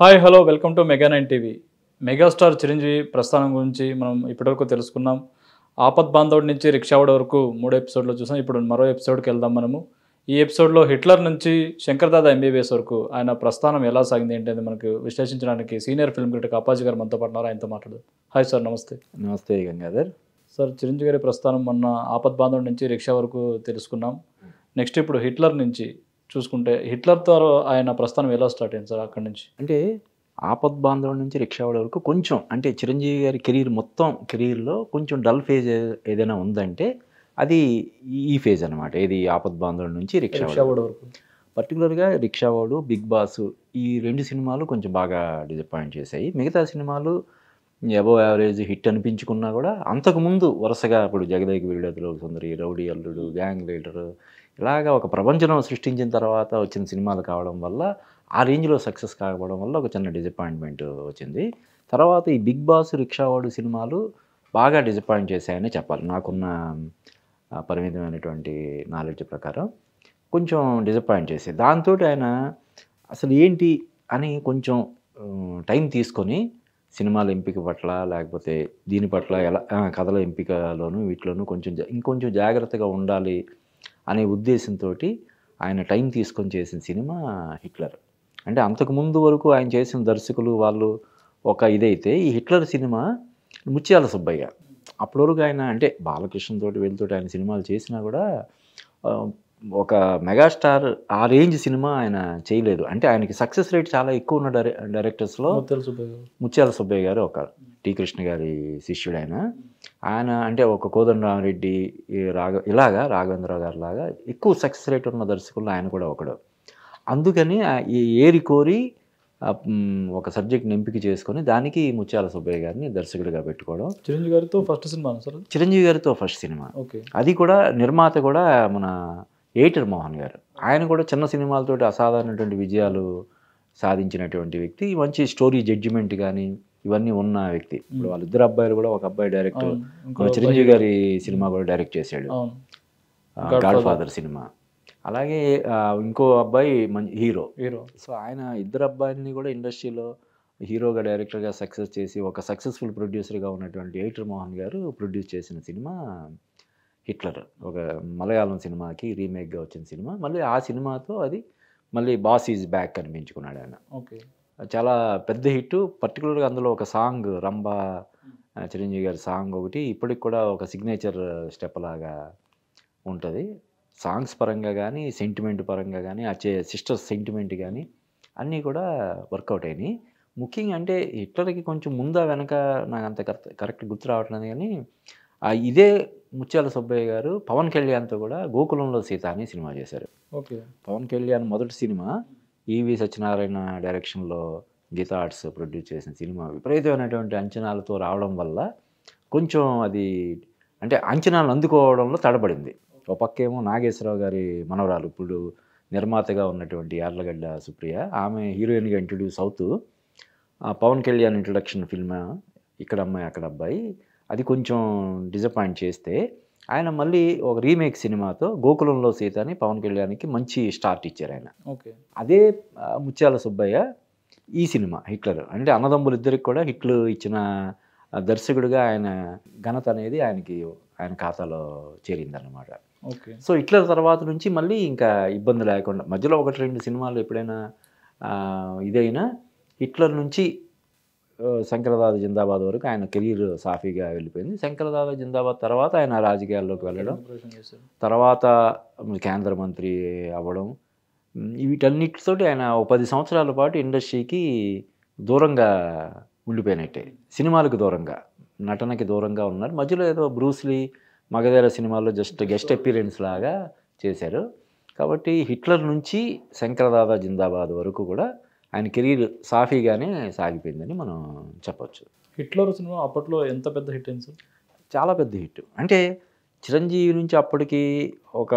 Hi hello welcome to mega nine TV. Megastar Chiranjeevi ప్రస్థానం గురించి మనం ఇప్పటివరకు తెలుసుకున్నాం. ఆపద్ బాంధవుడి నుంచి రిక్షావాడి వరకు 3 ఎపిసోడ్లో చూసాం. ఇప్పుడు మరో ఎపిసోడ్కి వెళ్దాం మనము. ఈ ఎపిసోడ్లో హిట్లర్ నుంచి శంకర్ దాదా ఎంబీబీఎస్ వరకు ఆయన ప్రస్థానం ఎలా సాగింది ఏంటంటే మనకు విశ్లేషించడానికి సీనియర్ ఫిల్మ్ క్రిటిక్ అప్పాజీ గారు మనతో పాటు ఉన్నారు. ఆయనతో మాట్లాడదాం. హాయ్ సార్, నమస్తే. నమస్తే గంగాధర్. సార్, చిరంజీవి గారి ప్రస్థానం మొన్న ఆపద్ బాంధవుడి నుంచి రిక్షా వరకు తెలుసుకున్నాం. నెక్స్ట్ ఇప్పుడు హిట్లర్ నుంచి చూసుకుంటే హిట్లర్తో ఆయన ప్రస్థానం ఎలా స్టార్ట్ అయింది సార్ అక్కడి నుంచి? అంటే ఆపద్ బాంధవుడి నుంచి రిక్షావాడి వరకు కొంచెం అంటే చిరంజీవి గారి కెరీర్లో కొంచెం డల్ ఫేజ్ ఏదైనా ఉందంటే అది ఈ ఫేజ్ అనమాట. ఏది ఆపద్ బాంధవుడి నుంచి రిక్షావాడి వరకు. పర్టికులర్గా రిక్షావాడు, బిగ్ బాస్ ఈ 2 సినిమాలు కొంచెం బాగా డిసప్పాయింట్ చేశాయి. మిగతా సినిమాలు అబవ్ యావరేజ్ హిట్ అనిపించుకున్నా కూడా అంతకుముందు వరుసగా ఇప్పుడు జగదేక వీరుడతలో సుందరి, రౌడీ అల్లుడు, గ్యాంగ్ లీడర్ ఇలాగా ఒక ప్రపంచం సృష్టించిన తర్వాత వచ్చిన సినిమాలు కావడం వల్ల ఆ రేంజ్లో సక్సెస్ కాకపోవడం వల్ల ఒక చిన్న డిసప్పాయింట్మెంట్ వచ్చింది. తర్వాత ఈ బిగ్ బాస్, రిక్షావాడు సినిమాలు బాగా డిసప్పాయింట్ చేశాయని చెప్పాలి. నాకున్న పరిమితమైనటువంటి నాలెడ్జ్ ప్రకారం కొంచెం డిసప్పాయింట్ చేశాయి. దాంతో ఆయన అసలు ఏంటి అని కొంచెం టైం తీసుకొని సినిమాల ఎంపిక పట్ల లేకపోతే దీని పట్ల ఎలా కథల ఎంపికలోను వీటిలోనూ ఇంకొంచెం జాగ్రత్తగా ఉండాలి అనే ఉద్దేశంతో ఆయన టైం తీసుకొని చేసిన సినిమా హిట్లర్. అంటే అంతకుముందు వరకు ఆయన చేసిన దర్శకులు వాళ్ళు ఒక ఇదైతే ఈ హిట్లర్ సినిమా ముత్యాల సుబ్బయ్య. అప్పటి వరకు ఆయన అంటే బాలకృష్ణ తోటి వీళ్ళతోటి ఆయన సినిమాలు చేసినా కూడా ఒక మెగాస్టార్ ఆ రేంజ్ సినిమా ఆయన చేయలేదు. అంటే ఆయనకి సక్సెస్ రేట్ చాలా ఎక్కువ ఉన్న డైరెక్టర్స్లో ముత్యాల సుబ్బయ్య గారు ఒక టి కృష్ణ గారి శిష్యుడు. ఆయన అంటే ఒక కోదండరామిరెడ్డి, ఇలాగా రాఘవేంద్రరావు గారు లాగా ఎక్కువ సక్సెస్ రేట్ ఉన్న దర్శకుల్లో ఆయన కూడా ఒకడు. అందుకని ఈ ఏరి కోరి ఒక సబ్జెక్ట్ని ఎంపిక చేసుకొని దానికి ముత్యాల సుబ్బయ్య గారిని దర్శకుడిగా పెట్టుకోవడం. చిరంజీవి గారితో ఫస్ట్ సినిమా సార్? చిరంజీవి గారితో ఫస్ట్ సినిమా. అది కూడా నిర్మాత కూడా మన ఏటర్ మోహన్ గారు. ఆయన కూడా చిన్న సినిమాలతోటి అసాధారణటువంటి విజయాలు సాధించినటువంటి వ్యక్తి. మంచి స్టోరీ జడ్జిమెంట్ కానీ ఇవన్నీ ఉన్న వ్యక్తి. ఇప్పుడు వాళ్ళిద్దరు అబ్బాయిలు కూడా, ఒక అబ్బాయి డైరెక్టర్ చిరంజీవి గారి సినిమా కూడా డైరెక్ట్ చేశాడు, గాడ్ ఫాదర్ సినిమా. అలాగే ఇంకో అబ్బాయి మంచి హీరో. సో ఆయన ఇద్దరు అబ్బాయిని కూడా ఇండస్ట్రీలో హీరోగా, డైరెక్టర్గా సక్సెస్ చేసి ఒక సక్సెస్ఫుల్ ప్రొడ్యూసర్గా ఉన్నటువంటి ఏటర్ మోహన్ గారు ప్రొడ్యూస్ చేసిన సినిమా హిట్లర్. ఒక మలయాళం సినిమాకి రీమేక్గా వచ్చిన సినిమా. మళ్ళీ ఆ సినిమాతో అది మళ్ళీ బాస్ ఈజ్ బ్యాక్ అనిపించుకున్నాడు ఆయన. చాలా పెద్ద హిట్. పర్టికులర్గా అందులో ఒక సాంగ్, రంభా చిరంజీవి గారి సాంగ్ ఒకటి ఇప్పటికి కూడా ఒక సిగ్నేచర్ స్టెప్ లాగా ఉంటుంది. సాంగ్స్ పరంగా కానీ, సెంటిమెంట్ పరంగా కానీ, సిస్టర్స్ సెంటిమెంట్ కానీ అన్నీ కూడా వర్కౌట్ అయినాయి. ముఖ్యంగా అంటే హిట్లర్కి కొంచెం ముందా వెనక నాకు అంత కరెక్ట్ గుర్తు రావట్లేదు కానీ ఇదే ముత్యాల సుబ్బయ్య గారు పవన్ కళ్యాణ్తో కూడా గోకులంలో సీత అని సినిమా చేశారు. పవన్ కళ్యాణ్ మొదటి సినిమా ఈవి సత్యనారాయణ డైరెక్షన్లో గీతా ఆర్ట్స్ ప్రొడ్యూస్ చేసిన సినిమా విపరీతమైనటువంటి అంచనాలతో రావడం వల్ల కొంచెం అది అంటే అంచనాలు అందుకోవడంలో తడబడింది. ఒక పక్కేమో నాగేశ్వరరావు గారి మనవరాలు, ఇప్పుడు నిర్మాతగా ఉన్నటువంటి యార్లగడ్డ సుప్రియ, ఆమె హీరోయిన్గా ఇంట్రడ్యూస్ అవుతూ పవన్ కళ్యాణ్ ఇంట్రడక్షన్ ఫిల్మ్ ఇక్కడ అమ్మాయి అక్కడ అబ్బాయి అది కొంచెం డిసప్పాయింట్ చేస్తే ఆయన మళ్ళీ ఒక రీమేక్ సినిమాతో గోకులంలో సీత అని పవన్ కళ్యాణ్కి మంచి స్టార్ట్ ఇచ్చారు ఆయన. అదే ముత్యాల సుబ్బయ్య ఈ సినిమా హిట్లర్. అంటే అన్నదమ్ములు ఇద్దరికి కూడా హిట్లు ఇచ్చిన దర్శకుడిగా ఆయన ఘనత అనేది ఆయన ఖాతాలో చేరిందన్నమాట. సో హిట్లర్ తర్వాత నుంచి మళ్ళీ ఇంకా ఇబ్బంది లేకుండా మధ్యలో 1-2 సినిమాలు ఎప్పుడైనా ఇదైనా హిట్లర్ నుంచి శంకరదాదా జిందాబాద్ వరకు ఆయన కెరీర్ సాఫీగా వెళ్ళిపోయింది. శంకరదాదా జిందాబాద్ తర్వాత ఆయన రాజకీయాల్లోకి వెళ్ళడం, తర్వాత కేంద్ర మంత్రి అవ్వడం, వీటన్నిటితోటి ఆయన 10 సంవత్సరాల పాటు ఇండస్ట్రీకి దూరంగా ఉండిపోయినట్టే. సినిమాలకు దూరంగా, నటనకి దూరంగా ఉన్నారు. మధ్యలో ఏదో బ్రూస్లీ, మగధీర సినిమాల్లో జస్ట్ గెస్ట్ అపీరెన్స్ లాగా చేశారు. కాబట్టి హిట్లర్ నుంచి శంకరదాదా జిందాబాద్ వరకు కూడా ఆయన కెరీర్ సాఫీగానే సాగిపోయిందని మనం చెప్పచ్చు. హిట్లర్ సినిమా అప్పట్లో ఎంత పెద్ద హిట్ అయింది సార్? చాలా పెద్ద హిట్. అంటే చిరంజీవి నుంచి అప్పటికి ఒక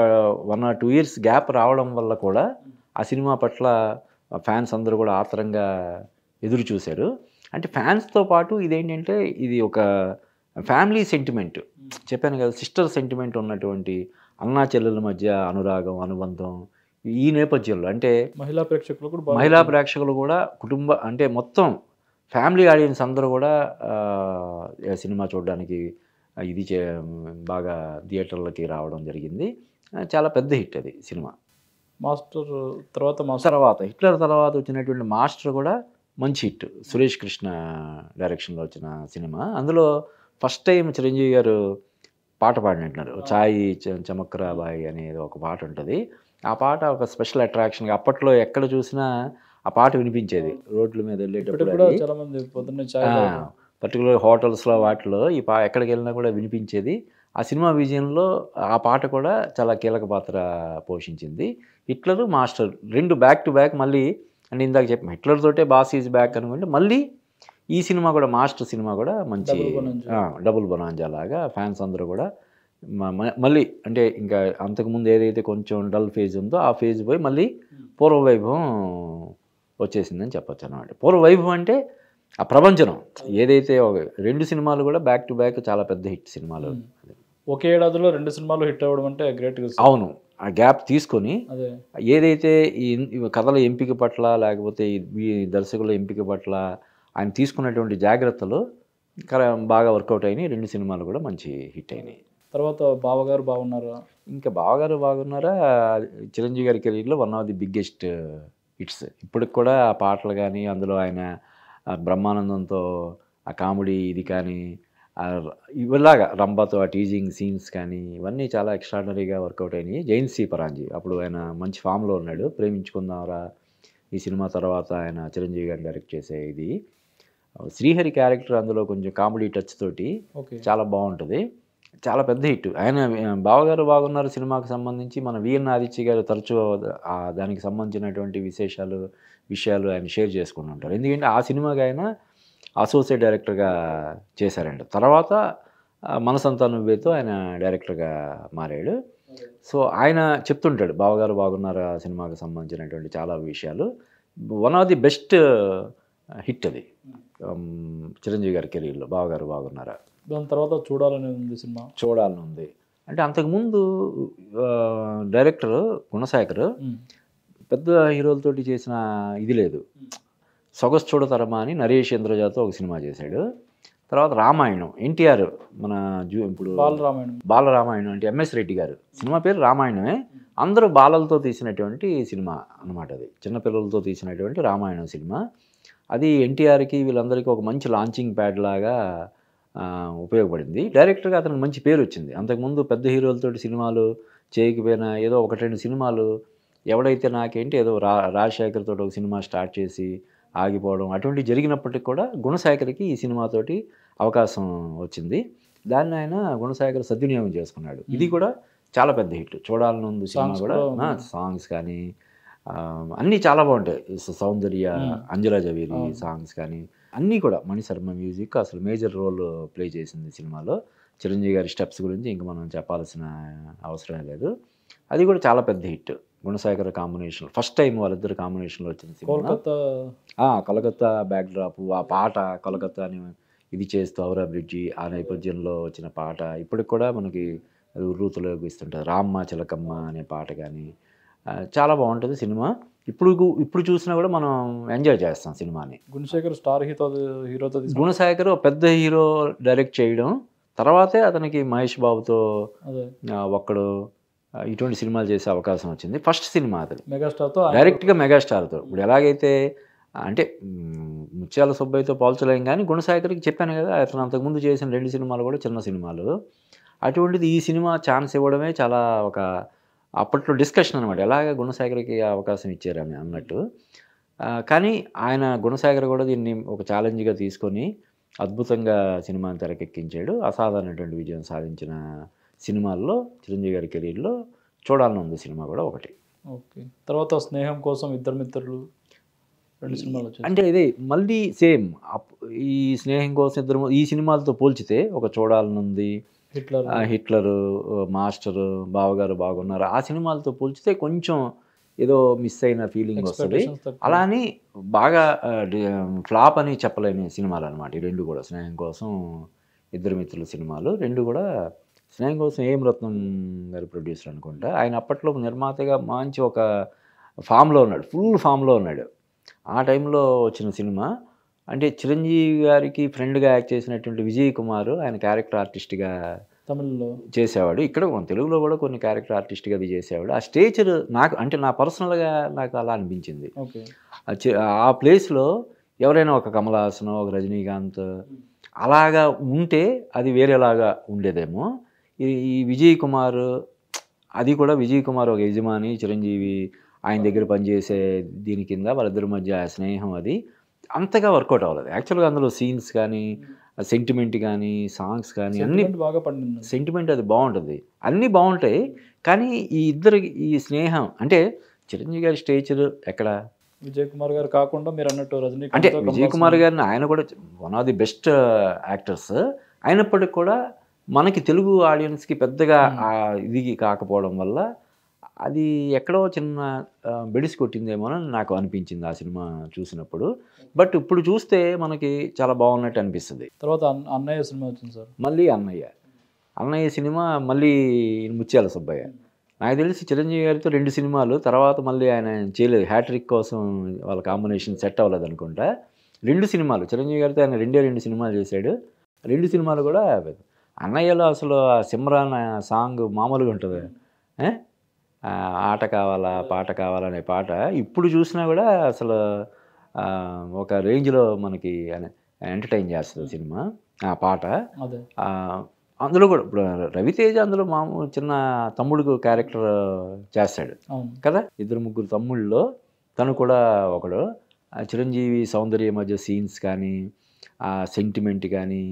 1 or 2 years గ్యాప్ రావడం వల్ల కూడా ఆ సినిమా పట్ల ఫ్యాన్స్ అందరూ కూడా ఆత్రంగా ఎదురు చూశారు. అంటే ఫ్యాన్స్తో పాటు ఇదేంటంటే ఇది ఒక ఫ్యామిలీ సెంటిమెంట్. చెప్పాను కదా, సిస్టర్ సెంటిమెంట్ ఉన్నటువంటి అన్నా చెల్లెల మధ్య అనురాగం, అనుబంధం ఈ నేపథ్యంలో అంటే మహిళా ప్రేక్షకులు కూడా బాగా మహిళా ప్రేక్షకులు కూడా అంటే మొత్తం ఫ్యామిలీ ఆడియన్స్ అందరూ కూడా సినిమా చూడడానికి ఇది బాగా థియేటర్లకి రావడం జరిగింది. చాలా పెద్ద హిట్ అది సినిమా. మాస్టర్ హిట్లర్ తర్వాత వచ్చినటువంటి మాస్టర్ కూడా మంచి హిట్. సురేష్ కృష్ణ డైరెక్షన్లో వచ్చిన సినిమా. అందులో ఫస్ట్ టైం చిరంజీవి గారు పాట పాడినట్టున్నారు. చాయ్ చమక్రా బాయ్ అనేది ఒక పాట ఉంటుంది. ఆ పాట ఒక స్పెషల్ అట్రాక్షన్గా అప్పట్లో ఎక్కడ చూసినా ఆ పాట వినిపించేది. రోడ్ల మీద వెళ్ళేటప్పుడు పర్టికులర్ హోటల్స్లో వాటిలో ఈ ఎక్కడికి వెళ్ళినా కూడా వినిపించేది. ఆ సినిమా విజయంలో ఆ పాట కూడా చాలా కీలక పాత్ర పోషించింది. హిట్లర్ మాస్టర్ రెండు బ్యాక్ టు బ్యాక్. మళ్ళీ అంటే ఇందాక చెప్పాం హిట్లర్ తోటే బాస్ ఈజ్ బ్యాక్ అనుకుంటే మళ్ళీ ఈ సినిమా కూడా మాస్టర్ సినిమా కూడా మంచి డబుల్ బొనాంజా లాగా ఫ్యాన్స్ అందరూ కూడా మళ్ళీ అంటే ఇంకా అంతకుముందు ఏదైతే కొంచెం డల్ ఫేజ్ ఉందో ఆ ఫేజ్ పోయి మళ్ళీ పూర్వ వైభవం వచ్చేసిందని చెప్పొచ్చు అన్నమాట. పూర్వ వైభవం అంటే ఆ ప్రపంచనం ఏదైతే రెండు సినిమాలు కూడా బ్యాక్ టు బ్యాక్ చాలా పెద్ద హిట్ సినిమాలు. ఒకే ఏడాదిలో రెండు సినిమాలు హిట్ అవ్వడం అంటే గ్రేట్. అవును, ఆ గ్యాప్ తీసుకొని ఏదైతే ఈ కథల ఎంపిక పట్ల లేకపోతే ఈ దర్శకుల ఎంపిక పట్ల ఆయన తీసుకున్నటువంటి జాగ్రత్తలు బాగా వర్కౌట్ అయినాయి. రెండు సినిమాలు కూడా మంచి హిట్ అయినాయి. తర్వాత బావగారు బాగున్నారా, ఇంకా బావగారు బాగున్నారా చిరంజీవి గారి కెరీర్లో one of the biggest hits. ఇప్పటికి కూడా ఆ పాటలు కానీ అందులో ఆయన బ్రహ్మానందంతో ఆ కామెడీ ఇది కానీ ఇలాగా రంభతో ఆ టీజింగ్ సీన్స్ కానీ ఇవన్నీ చాలా ఎక్స్ట్రాడనరీగా వర్కౌట్ అయినాయి. జైన్సీ పరాంజీ అప్పుడు ఆయన మంచి ఫామ్లో ఉన్నాడు. ప్రేమించుకుందాంరా ఈ సినిమా తర్వాత ఆయన చిరంజీవి గారిని డైరెక్ట్ చేసే ఇది. శ్రీహరి క్యారెక్టర్ అందులో కొంచెం కామెడీ టచ్ తోటి చాలా బాగుంటుంది. చాలా పెద్ద హిట్. ఆయన బావగారు బాగున్నారు సినిమాకి సంబంధించి మన విఎన్ ఆదిత్య గారు తరచూ దానికి సంబంధించినటువంటి విషయాలు ఆయన షేర్ చేసుకుని ఉంటారు. ఎందుకంటే ఆ సినిమాకి ఆయన అసోసియేట్ డైరెక్టర్గా చేశారంట. తర్వాత మనసంతా నువ్వేతో ఆయన డైరెక్టర్గా మారాడు. సో ఆయన చెప్తుంటాడు బావగారు బాగున్నారు ఆ సినిమాకి సంబంధించినటువంటి చాలా విషయాలు. One of the best hit అది చిరంజీవి గారి కెరీర్లో బావగారు బాగున్నారా. దాని తర్వాత చూడాలని ఉంది. అంటే అంతకుముందు డైరెక్టర్ గుణశేఖర్ పెద్ద హీరోలతోటి చేసిన ఇది లేదు. సొగసు చూడతరమా అని నరేష్ ఇంద్రజాతో ఒక సినిమా చేశాడు. తర్వాత రామాయణం ఎన్టీఆర్ మన ఇప్పుడు బాలరామాయణం అంటే ఎంఎస్ రెడ్డి గారు సినిమా పేరు రామాయణమే. అందరూ బాలలతో తీసినటువంటి సినిమా అన్నమాట. అది చిన్నపిల్లలతో తీసినటువంటి రామాయణం సినిమా. అది ఎన్టీఆర్కి వీళ్ళందరికీ ఒక మంచి లాంచింగ్ ప్యాడ్ లాగా ఉపయోగపడింది. డైరెక్టర్గా అతనికి మంచి పేరు వచ్చింది. అంతకుముందు పెద్ద హీరోలతోటి సినిమాలు చేయకపోయినా ఏదో ఒకటి రెండు సినిమాలు ఎవడైతే నాకేంటి ఏదో రాజశేఖర్ తోటి ఒక సినిమా స్టార్ట్ చేసి ఆగిపోవడం అటువంటివి జరిగినప్పటికీ కూడా గుణశేఖర్కి ఈ సినిమాతోటి అవకాశం వచ్చింది. దాన్ని ఆయన గుణశేఖర్ సద్వినియోగం చేసుకున్నాడు. ఇది కూడా చాలా పెద్ద హిట్. చూడాలని ఉంది సినిమా కూడా. సాంగ్స్ కానీ అన్నీ చాలా బాగుంటాయి. సౌందర్య, అంజలా జవేరి సాంగ్స్ కానీ అన్నీ కూడా మణిశర్మ మ్యూజిక్ అసలు మేజర్ రోల్ ప్లే చేసింది సినిమాలో. చిరంజీవి గారి స్టెప్స్ గురించి ఇంక మనం చెప్పాల్సిన అవసరం లేదు. అది కూడా చాలా పెద్ద hit. Gunasekhar combination first time వాళ్ళిద్దరు కాంబినేషన్లో వచ్చిన సినిమా. కలకత్తా బ్యాక్ డ్రాప్ ఆ పాట కలకత్తాని ఇది చేస్తూ ఔరా బ్రిడ్జి ఆ నేపథ్యంలో వచ్చిన పాట ఇప్పటికి కూడా మనకి అది ఉర్రూతలోకి ఇస్తుంటుంది. రామ్మ చిలకమ్మ అనే పాట కానీ చాలా బాగుంటుంది సినిమా. ఇప్పుడు చూసినా కూడా మనం ఎంజాయ్ చేస్తాం సినిమాని. గుణశేఖర్ పెద్ద హీరో డైరెక్ట్ చేయడం తర్వాతే అతనికి మహేష్ బాబుతో ఒక్కడు ఇటువంటి సినిమాలు చేసే అవకాశం వచ్చింది. ఫస్ట్ సినిమా అతను డైరెక్ట్గా మెగాస్టార్తో. ఇప్పుడు ఎలాగైతే అంటే ముత్యాల సుబ్బయ్యతో పోల్చలేం కానీ గుణశేఖర్కి చెప్పాను కదా అతను అంతకుముందు చేసిన రెండు సినిమాలు కూడా చిన్న సినిమాలు. అటువంటిది ఈ సినిమా ఛాన్స్ ఇవ్వడమే చాలా ఒక అప్పట్లో డిస్కషన్ అనమాట. ఎలాగ గుణశేఖర్కి అవకాశం ఇచ్చారని అన్నట్టు. కానీ ఆయన గుణశేఖర్ కూడా దీన్ని ఒక ఛాలెంజ్గా తీసుకొని అద్భుతంగా సినిమాని తెరకెక్కించాడు. అసాధారణటువంటి విజయం సాధించిన సినిమాల్లో చిరంజీవి గారి కెరీర్లో చూడాలని ఉంది సినిమా కూడా ఒకటి. ఓకే. తర్వాత స్నేహం కోసం ఇద్దరు మిత్రులు రెండు సినిమాలు అంటే ఇదే మళ్ళీ సేమ్ ఈ స్నేహం కోసం ఇద్దరు ఈ సినిమాలతో పోల్చితే ఒక చూడాలని ఉంది, హిట్లరు, మాస్టరు, బావగారు బాగున్నారు ఆ సినిమాలతో పోల్చితే కొంచెం ఏదో మిస్ అయిన ఫీలింగ్ వస్తుంది. అలా అని బాగా ఫ్లాప్ అని చెప్పలేని సినిమాలు అనమాట ఈ రెండు కూడా. స్నేహం కోసం ఇద్దరు మిత్రుల సినిమాలు రెండు కూడా స్నేహం కోసం ఏం రత్నం గారి ప్రొడ్యూసర్ అనుకుంటా. ఆయన అప్పట్లో నిర్మాతగా మంచి ఒక ఫామ్లో ఉన్నాడు, ఫుల్ ఫామ్లో ఉన్నాడు. ఆ టైంలో వచ్చిన సినిమా అంటే చిరంజీవి గారికి ఫ్రెండ్గా యాక్ట్ చేసినటువంటి విజయ్ కుమార్ ఆయన క్యారెక్టర్ ఆర్టిస్ట్గా తమిళ్లో చేసేవాడు. ఇక్కడ తెలుగులో కూడా కొన్ని క్యారెక్టర్ ఆర్టిస్ట్గా అది చేసేవాడు. ఆ స్టేచర్ నాకు అంటే నా పర్సనల్గా నాకు అలా అనిపించింది. ఓకే. ఆ ప్లేస్లో ఎవరైనా ఒక కమల్ హాసన్, ఒక రజనీకాంత్ అలాగా ఉంటే అది వేరేలాగా ఉండేదేమో. ఈ విజయ్ కుమార్, అది కూడా విజయ్ కుమార్ ఒక యజమాని, చిరంజీవి ఆయన దగ్గర పనిచేసే దీని కింద వాళ్ళిద్దరి మధ్య స్నేహం అది అంతగా వర్కౌట్ అవ్వలేదు. యాక్చువల్గా అందులో సీన్స్ కానీ, సెంటిమెంట్ కానీ, సాంగ్స్ కానీ అన్నీ బాగా పండింది. సెంటిమెంట్ అది బాగుంటుంది, అన్నీ బాగుంటాయి. కానీ ఈ ఇద్దరికి ఈ స్నేహం అంటే చిరంజీవి గారి స్టేచర్ ఎక్కడ, విజయ్ కుమార్ గారు కాకుండా మీరు అన్నట్టు అంటే రజనీకాంత్, విజయ్ కుమార్ గారిని ఆయన కూడా one of the best actors అయినప్పటికీ కూడా మనకి తెలుగు ఆడియన్స్కి పెద్దగా ఇది కాకపోవడం వల్ల అది ఎక్కడో చిన్న బెడిసి కొట్టిందేమోనని నాకు అనిపించింది ఆ సినిమా చూసినప్పుడు. బట్ ఇప్పుడు చూస్తే మనకి చాలా బాగున్నట్టు అనిపిస్తుంది. తర్వాత అన్నయ్య సినిమా వచ్చింది సార్. మళ్ళీ అన్నయ్య సినిమా మళ్ళీ ముత్యాల సుబ్బయ్య. నాకు తెలిసి చిరంజీవి గారితో 2 సినిమాలు తర్వాత మళ్ళీ ఆయన చేయలేదు. హ్యాట్రిక్ కోసం వాళ్ళ కాంబినేషన్ సెట్ అవ్వలేదు అనుకుంటా. 2 సినిమాలు చిరంజీవి గారితో ఆయన 2 సినిమాలు చేశాడు. 2 సినిమాలు కూడా అన్నయ్యలో అసలు ఆ సిమ్రాన్ సాంగ్ మామూలుగా ఉంటుంది. ఆట కావాలా పాట కావాలా అనే పాట ఇప్పుడు చూసినా కూడా అసలు ఒక రేంజ్లో మనకి ఎంటర్టైన్ చేస్తుంది సినిమా ఆ పాట. అందులో కూడా ఇప్పుడు రవితేజ అందులో మామూలు చిన్న తమ్ముడు క్యారెక్టర్ చేస్తాడు కదా. 2-3 తమ్ముళ్ళలో తను కూడా ఒకడు. చిరంజీవి సౌందర్య మధ్య సీన్స్ కానీ, ఆ సెంటిమెంట్ కానీ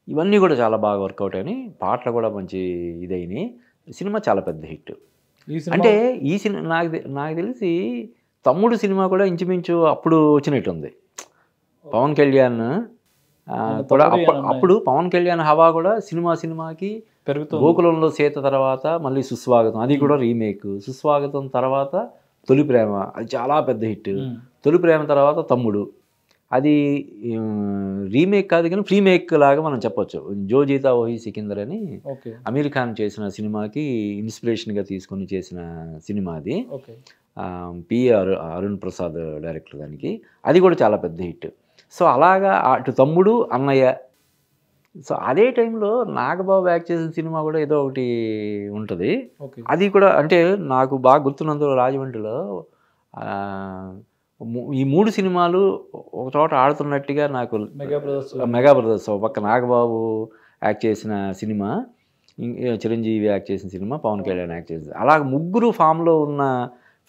ఇవన్నీ కూడా చాలా బాగా వర్కౌట్ అయినాయి. పాటలు కూడా మంచి ఇదైనాయి. సినిమా చాలా పెద్ద హిట్. అంటే ఈ సినిమా నాకు తెలిసి తమ్ముడు సినిమా కూడా ఇంచుమించు అప్పుడు వచ్చినట్టుంది. పవన్ కళ్యాణ్ కూడా అప్పుడు పవన్ కళ్యాణ్ హవా కూడా సినిమాకి పెరుగుతుంది. గోకులంలో సీత తర్వాత మళ్ళీ సుస్వాగతం, అది కూడా రీమేక్. సుస్వాగతం తర్వాత తొలి ప్రేమ, అది చాలా పెద్ద హిట్. తొలి ప్రేమ తర్వాత తమ్ముడు, అది రీమేక్ కాదు కానీ ప్రీమేక్ లాగా మనం చెప్పొచ్చు. జో జీతా ఓహి సికిందర్ అని అమీర్ ఖాన్ చేసిన సినిమాకి ఇన్స్పిరేషన్గా తీసుకొని చేసిన సినిమా అది. పిఆర్ అరుణ్ ప్రసాద్ డైరెక్టర్ దానికి. అది కూడా చాలా పెద్ద హిట్. సో అలాగా అటు తమ్ముడు అన్నయ్య. సో అదే టైంలో నాగబాబు యాక్ట్ చేసిన సినిమా కూడా ఏదో ఒకటి ఉంటుంది. అది కూడా అంటే నాకు బాగా గుర్తున్నందులో రాజమండ్రిలో ఈ 3 సినిమాలు ఒక చోట ఆడుతున్నట్టుగా నాకు. మెగా బ్రదర్స్ ఒక పక్క నాగబాబు యాక్ట్ చేసిన సినిమా, చిరంజీవి యాక్ట్ చేసిన సినిమా, పవన్ కళ్యాణ్ యాక్ట్ చేసిన, అలాగ ముగ్గురు ఫామ్లో ఉన్న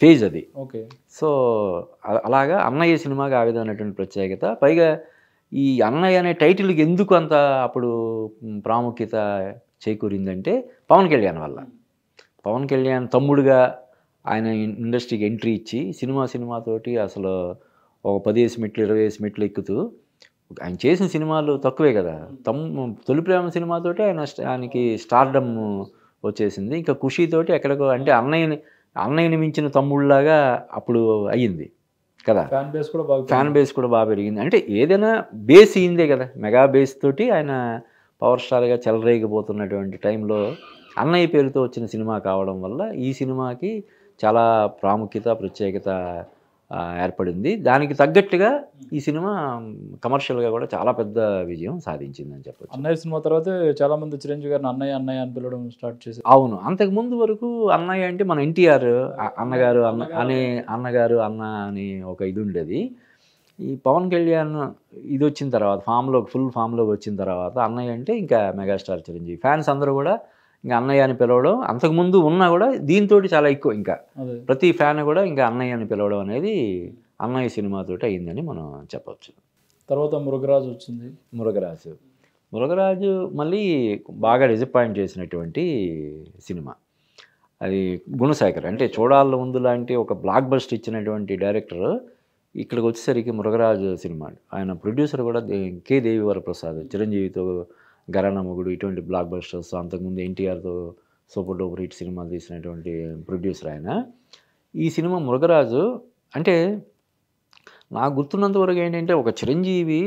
ఫేజ్ అది. సో అలాగా అన్నయ్య సినిమాకి ఆ విధమైనటువంటి ప్రత్యేకత. పైగా ఈ అన్నయ్య అనే టైటిల్కి ఎందుకు అంత అప్పుడు ప్రాముఖ్యత చేకూరిందంటే పవన్ కళ్యాణ్ వల్ల. పవన్ కళ్యాణ్ తమ్ముడుగా ఆయన ఇండస్ట్రీకి ఎంట్రీ ఇచ్చి సినిమాతోటి అసలు ఒక 10 మెట్లు 20 మెట్లు ఎక్కుతూ ఆయన చేసిన సినిమాలు తక్కువే కదా. తొలి ప్రేమ సినిమాతోటి ఆయనకి స్టార్డమ్ వచ్చేసింది. ఇంకా ఖుషీతోటి ఎక్కడికో అంటే అన్నయ్యని మించిన తమ్ముళ్ళలాగా అప్పుడు అయ్యింది కదా. ఫ్యాన్ బేస్ కూడా బాగా పెరిగింది. అంటే ఏదైనా బేస్ అయిందే కదా. మెగా బేస్ తోటి ఆయన పవర్ స్టార్గా చెలరేగిపోతున్నటువంటి టైంలో అన్నయ్య పేరుతో వచ్చిన సినిమా కావడం వల్ల ఈ సినిమాకి చాలా ప్రాముఖ్యత ప్రత్యేకత ఏర్పడింది. దానికి తగ్గట్టుగా ఈ సినిమా కమర్షియల్గా కూడా చాలా పెద్ద విజయం సాధించిందని చెప్పొచ్చు. అన్నయ్య సినిమా తర్వాత చాలా మంది చిరంజీవి గారిని అన్నయ్య అని పిలవడం స్టార్ట్ చేసి. అవును, అంతకుముందు వరకు అన్నయ్య అంటే మన ఎన్టీఆర్ అన్నగారు అన్న అని ఒక ఇది ఉండేది. ఈ పవన్ కళ్యాణ్ ఇది వచ్చిన తర్వాత ఫుల్ ఫామ్లోకి వచ్చిన తర్వాత అన్నయ్య అంటే ఇంకా మెగాస్టార్ చిరంజీవి ఫ్యాన్స్ అందరూ కూడా ఇంకా అన్నయ్య అని పిలవడం. అంతకుముందు ఉన్నా కూడా దీంతో చాలా ఎక్కువ, ఇంకా ప్రతి ఫ్యాన్ కూడా ఇంకా అన్నయ్య అని పిలవడం అనేది అన్నయ్య సినిమాతో అయిందని మనం చెప్పవచ్చు. తర్వాత మురుగరాజు వచ్చింది. మురుగరాజు మళ్ళీ బాగా డిసప్పాయింట్ చేసినటువంటి సినిమా. అది గుణశేఖర్ అంటే చూడాల ముందు లాంటి ఒక బ్లాక్ బస్టర్ ఇచ్చినటువంటి డైరెక్టర్ ఇక్కడికి వచ్చేసరికి మురుగరాజు సినిమా. ఆయన ప్రొడ్యూసర్ కూడా కె దేవివర ప్రసాద్, చిరంజీవితో గరానా మొగుడు ఇటువంటి బ్లాక్ బస్టర్స్, అంతకుముందు ఎన్టీఆర్తో సూపర్ డూపర్ హిట్ సినిమాలు తీసినటువంటి ప్రొడ్యూసర్ ఆయన. ఈ సినిమా మురుగరాజు అంటే నాకు గుర్తున్నంత వరకు ఏంటంటే ఒక చిరంజీవి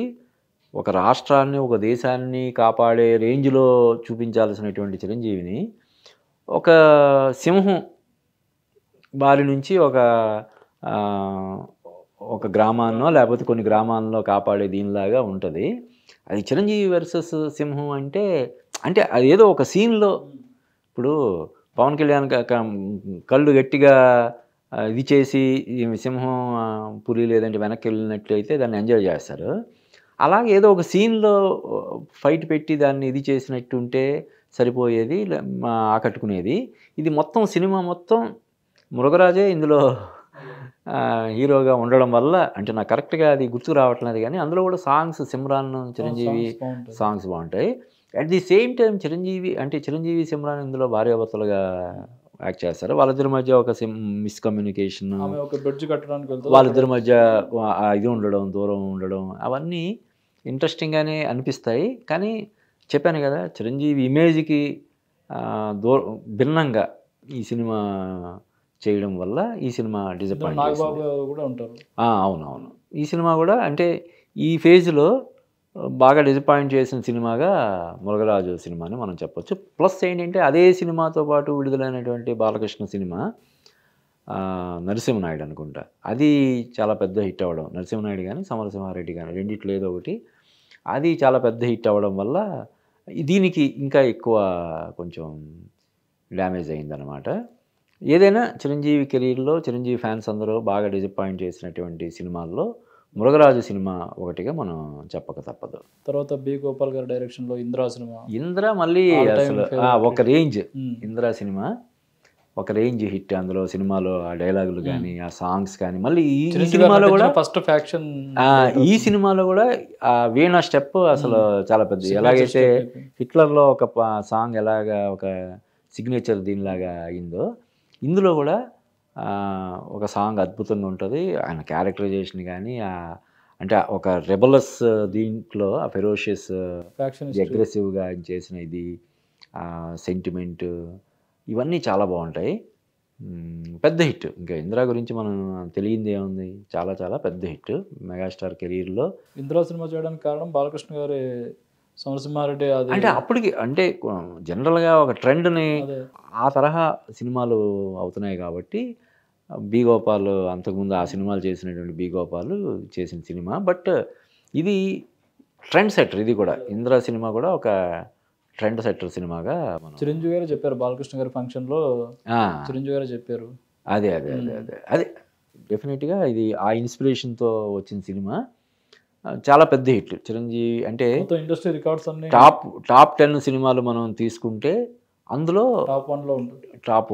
ఒక రాష్ట్రాన్ని ఒక దేశాన్ని కాపాడే రేంజ్లో చూపించాల్సినటువంటి చిరంజీవిని ఒక సింహం బారి నుంచి ఒక గ్రామాన్నో లేకపోతే కొన్ని గ్రామాల్లో కాపాడే దీనిలాగా ఉంటుంది. అది చిరంజీవి వర్సెస్ సింహం అంటే అది ఏదో ఒక సీన్లో ఇప్పుడు పవన్ కళ్యాణ్ కళ్ళు గట్టిగా ఇది చేసి సింహం పులి లేదంటే వెనక్కి వెళ్ళినట్లయితే దాన్ని ఎంజాయ్ చేస్తారు. అలాగే ఏదో ఒక సీన్లో ఫైట్ పెట్టి దాన్ని ఇది చేసినట్టు ఉంటే సరిపోయేది, ఆకట్టుకునేది. ఇది మొత్తం సినిమా మొత్తం మురుగరాజే ఇందులో హీరోగా ఉండడం వల్ల అంటే నాకు కరెక్ట్గా అది గుర్తుకు రావట్లేదు, కానీ అందులో కూడా సాంగ్స్ సిమ్రాన్ చిరంజీవి సాంగ్స్ బాగుంటాయి. At the same time Chiranjeevi Simran ఇందులో భార్యాభర్తలుగా యాక్ట్ చేస్తారు. వాళ్ళిద్దరి మధ్య ఒక మిస్కమ్యూనికేషన్, వాళ్ళిద్దరి మధ్య ఇది ఉండడం, దూరం ఉండడం, అవన్నీ ఇంట్రెస్టింగ్గానే అనిపిస్తాయి. కానీ చెప్పాను కదా, చిరంజీవి ఇమేజ్కి భిన్నంగా ఈ సినిమా చేయడం వల్ల ఈ సినిమా డిసప్పాయింట్ అవునవును. ఈ సినిమా కూడా అంటే ఈ ఫేజ్లో బాగా డిసప్పాయింట్ చేసిన సినిమాగా మురుగరాజు సినిమాని మనం చెప్పొచ్చు. ప్లస్ ఏంటంటే అదే సినిమాతో పాటు విడుదలైనటువంటి బాలకృష్ణ సినిమా నరసింహనాయుడు అనుకుంటా, అది చాలా పెద్ద హిట్ అవ్వడం. నరసింహనాయుడు కానీ సమరసింహారెడ్డి కానీ రెండిట్లో ఏదో ఒకటి, అది చాలా పెద్ద హిట్ అవ్వడం వల్ల దీనికి ఇంకా ఎక్కువ కొంచెం డ్యామేజ్ అయిందనమాట. ఏదైనా చిరంజీవి కెరీర్లో చిరంజీవి ఫ్యాన్స్ అందరూ బాగా డిసప్పాయింట్ చేసినటువంటి సినిమాల్లో మురుగరాజు సినిమా ఒకటిగా మనం చెప్పక తప్పదు. తర్వాత బి గోపాల్ గారి డైరెక్షన్లో ఇంద్ర మళ్ళీ అసలు ఒక రేంజ్, ఇంద్ర సినిమా ఒక రేంజ్ హిట్. అందులో సినిమాలో ఆ డైలాగులు కానీ ఆ సాంగ్స్ కానీ, మళ్ళీ ఈ సినిమాలో కూడా ఫస్ట్ ఫ్యాక్షన్, ఈ సినిమాలో కూడా ఆ వీణా స్టెప్ అసలు చాలా పెద్ద. ఎలాగైతే హిట్లర్లో ఒక సాంగ్ ఎలాగా ఒక సిగ్నేచర్ దీనిలాగా అయిందో, ఇందులో కూడా ఒక సాంగ్ అద్భుతంగా ఉంటుంది. ఆయన క్యారెక్టరైజేషన్ కానీ అంటే ఒక రెబలస్ దీంట్లో ఆ ఫెరోషియస్ అగ్రెసివ్గా చేసిన ఇది సెంటిమెంట్, ఇవన్నీ చాలా బాగుంటాయి. పెద్ద హిట్. ఇంకా ఇందిరా గురించి మనం తెలియంది ఏముంది, చాలా చాలా పెద్ద హిట్ మెగాస్టార్ కెరీర్లో. ఇందిరా సినిమా చేయడానికి కారణం బాలకృష్ణ గారి సమరసింహారెడ్డి. అంటే అప్పటికి అంటే జనరల్గా ఒక ట్రెండ్ని ఆ తరహా సినిమాలు అవుతున్నాయి కాబట్టి బి గోపాల్ అంతకుముందు ఆ సినిమాలు చేసినటువంటి బి గోపాల్ చేసిన సినిమా. బట్ ఇది ట్రెండ్ సెటర్. ఇది కూడా ఇందిరా సినిమా కూడా ఒక ట్రెండ్ సెటర్ సినిమాగా చిరంజీవి గారు చెప్పారు. బాలకృష్ణ గారి ఫంక్షన్లో చిరంజీవి గారు చెప్పారు. అదే డెఫినెట్గా ఇది ఆ ఇన్స్పిరేషన్తో వచ్చిన సినిమా. చాలా పెద్ద హిట్. చిరంజీవి అంటే ఇండస్ట్రీ రికార్డ్స్ అన్ని టాప్ 10 సినిమాలు మనం తీసుకుంటే అందులో టాప్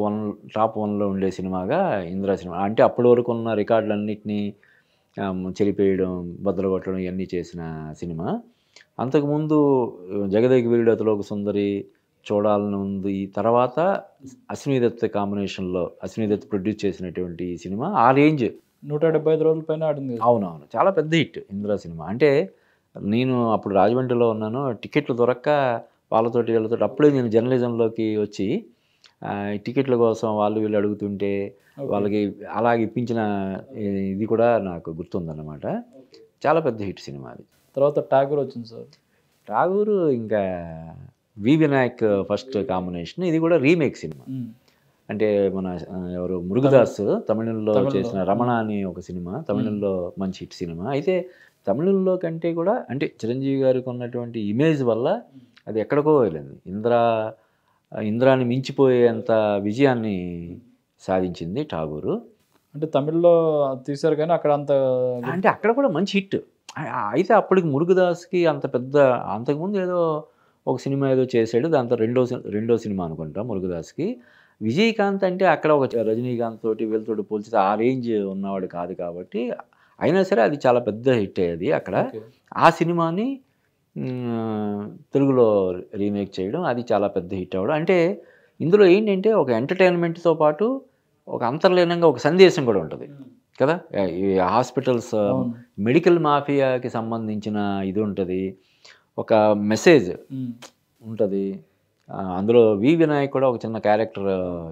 వన్లో ఉండే సినిమాగా ఇందిరా సినిమా. అంటే అప్పటి వరకు ఉన్న రికార్డులన్నింటినీ చెరిపేయడం, బద్దలు కొట్టడం ఇవన్నీ చేసిన సినిమా. అంతకుముందు జగదేక వీరుడు అతిలోక సుందరి, చూడాలని ఉంది, తర్వాత అశ్విని దత్ కాంబినేషన్లో అశ్విని దత్ ప్రొడ్యూస్ చేసినటువంటి ఈ సినిమా ఆ రేంజ్ 175 రోజుల పైన ఆడింది. అవునవును, చాలా పెద్ద హిట్ ఇందిరా సినిమా. అంటే నేను అప్పుడు రాజమండ్రిలో ఉన్నాను, టికెట్లు దొరక్క వాళ్ళతోటి వీళ్ళతోటి అప్పుడే నేను జర్నలిజంలోకి వచ్చి టికెట్ల కోసం వీళ్ళు అడుగుతుంటే వాళ్ళకి అలాగే ఇప్పించిన ఇది కూడా నాకు గుర్తుందన్నమాట. చాలా పెద్ద హిట్ సినిమా అది. తర్వాత ఠాగూర్ వచ్చింది సార్. ఠాగూర్ ఇంకా వి వినాయక్ ఫస్ట్ కాంబినేషన్. ఇది కూడా రీమేక్ సినిమా. అంటే మన ఎవరు మురుగదాస్ తమిళంలో చేసిన రమణ అని ఒక సినిమా, తమిళంలో మంచి హిట్ సినిమా. అయితే తమిళంలో కంటే కూడా అంటే చిరంజీవి గారికి ఉన్నటువంటి ఇమేజ్ వల్ల అది ఎక్కడికో వెళ్ళింది. ఇంద్రాని మించిపోయేంత విజయాన్ని సాధించింది ఠాగూర్. అంటే తమిళ్లో తీశారు కానీ అక్కడ అంత అంటే అక్కడ కూడా మంచి హిట్. అయితే అప్పటికి మురుగదాస్కి అంత పెద్ద, అంతకుముందు ఏదో ఒక సినిమా ఏదో చేశాడు, దాంతో రెండో సినిమా అనుకుంటా మురుగదాస్కి. విజయకాంత్ అంటే అక్కడ ఒక రజనీకాంత్ తోటి వీళ్ళతోటి పోల్చితే ఆ రేంజ్ ఉన్నవాడు కాదు కాబట్టి, అయినా సరే అది చాలా పెద్ద హిట్ అయ్యేది అక్కడ. ఆ సినిమాని తెలుగులో రీమేక్ చేయడం, అది చాలా పెద్ద హిట్ అవ్వడం. అంటే ఇందులో ఏంటంటే ఒక ఎంటర్టైన్మెంట్తో పాటు ఒక అంతర్లీనంగా ఒక సందేశం కూడా ఉంటుంది కదా. ఈ హాస్పిటల్స్ మెడికల్ మాఫియాకి సంబంధించిన ఇది ఉంటుంది, ఒక మెసేజ్ ఉంటుంది. అందులో వి వినాయక్ కూడా ఒక చిన్న క్యారెక్టర్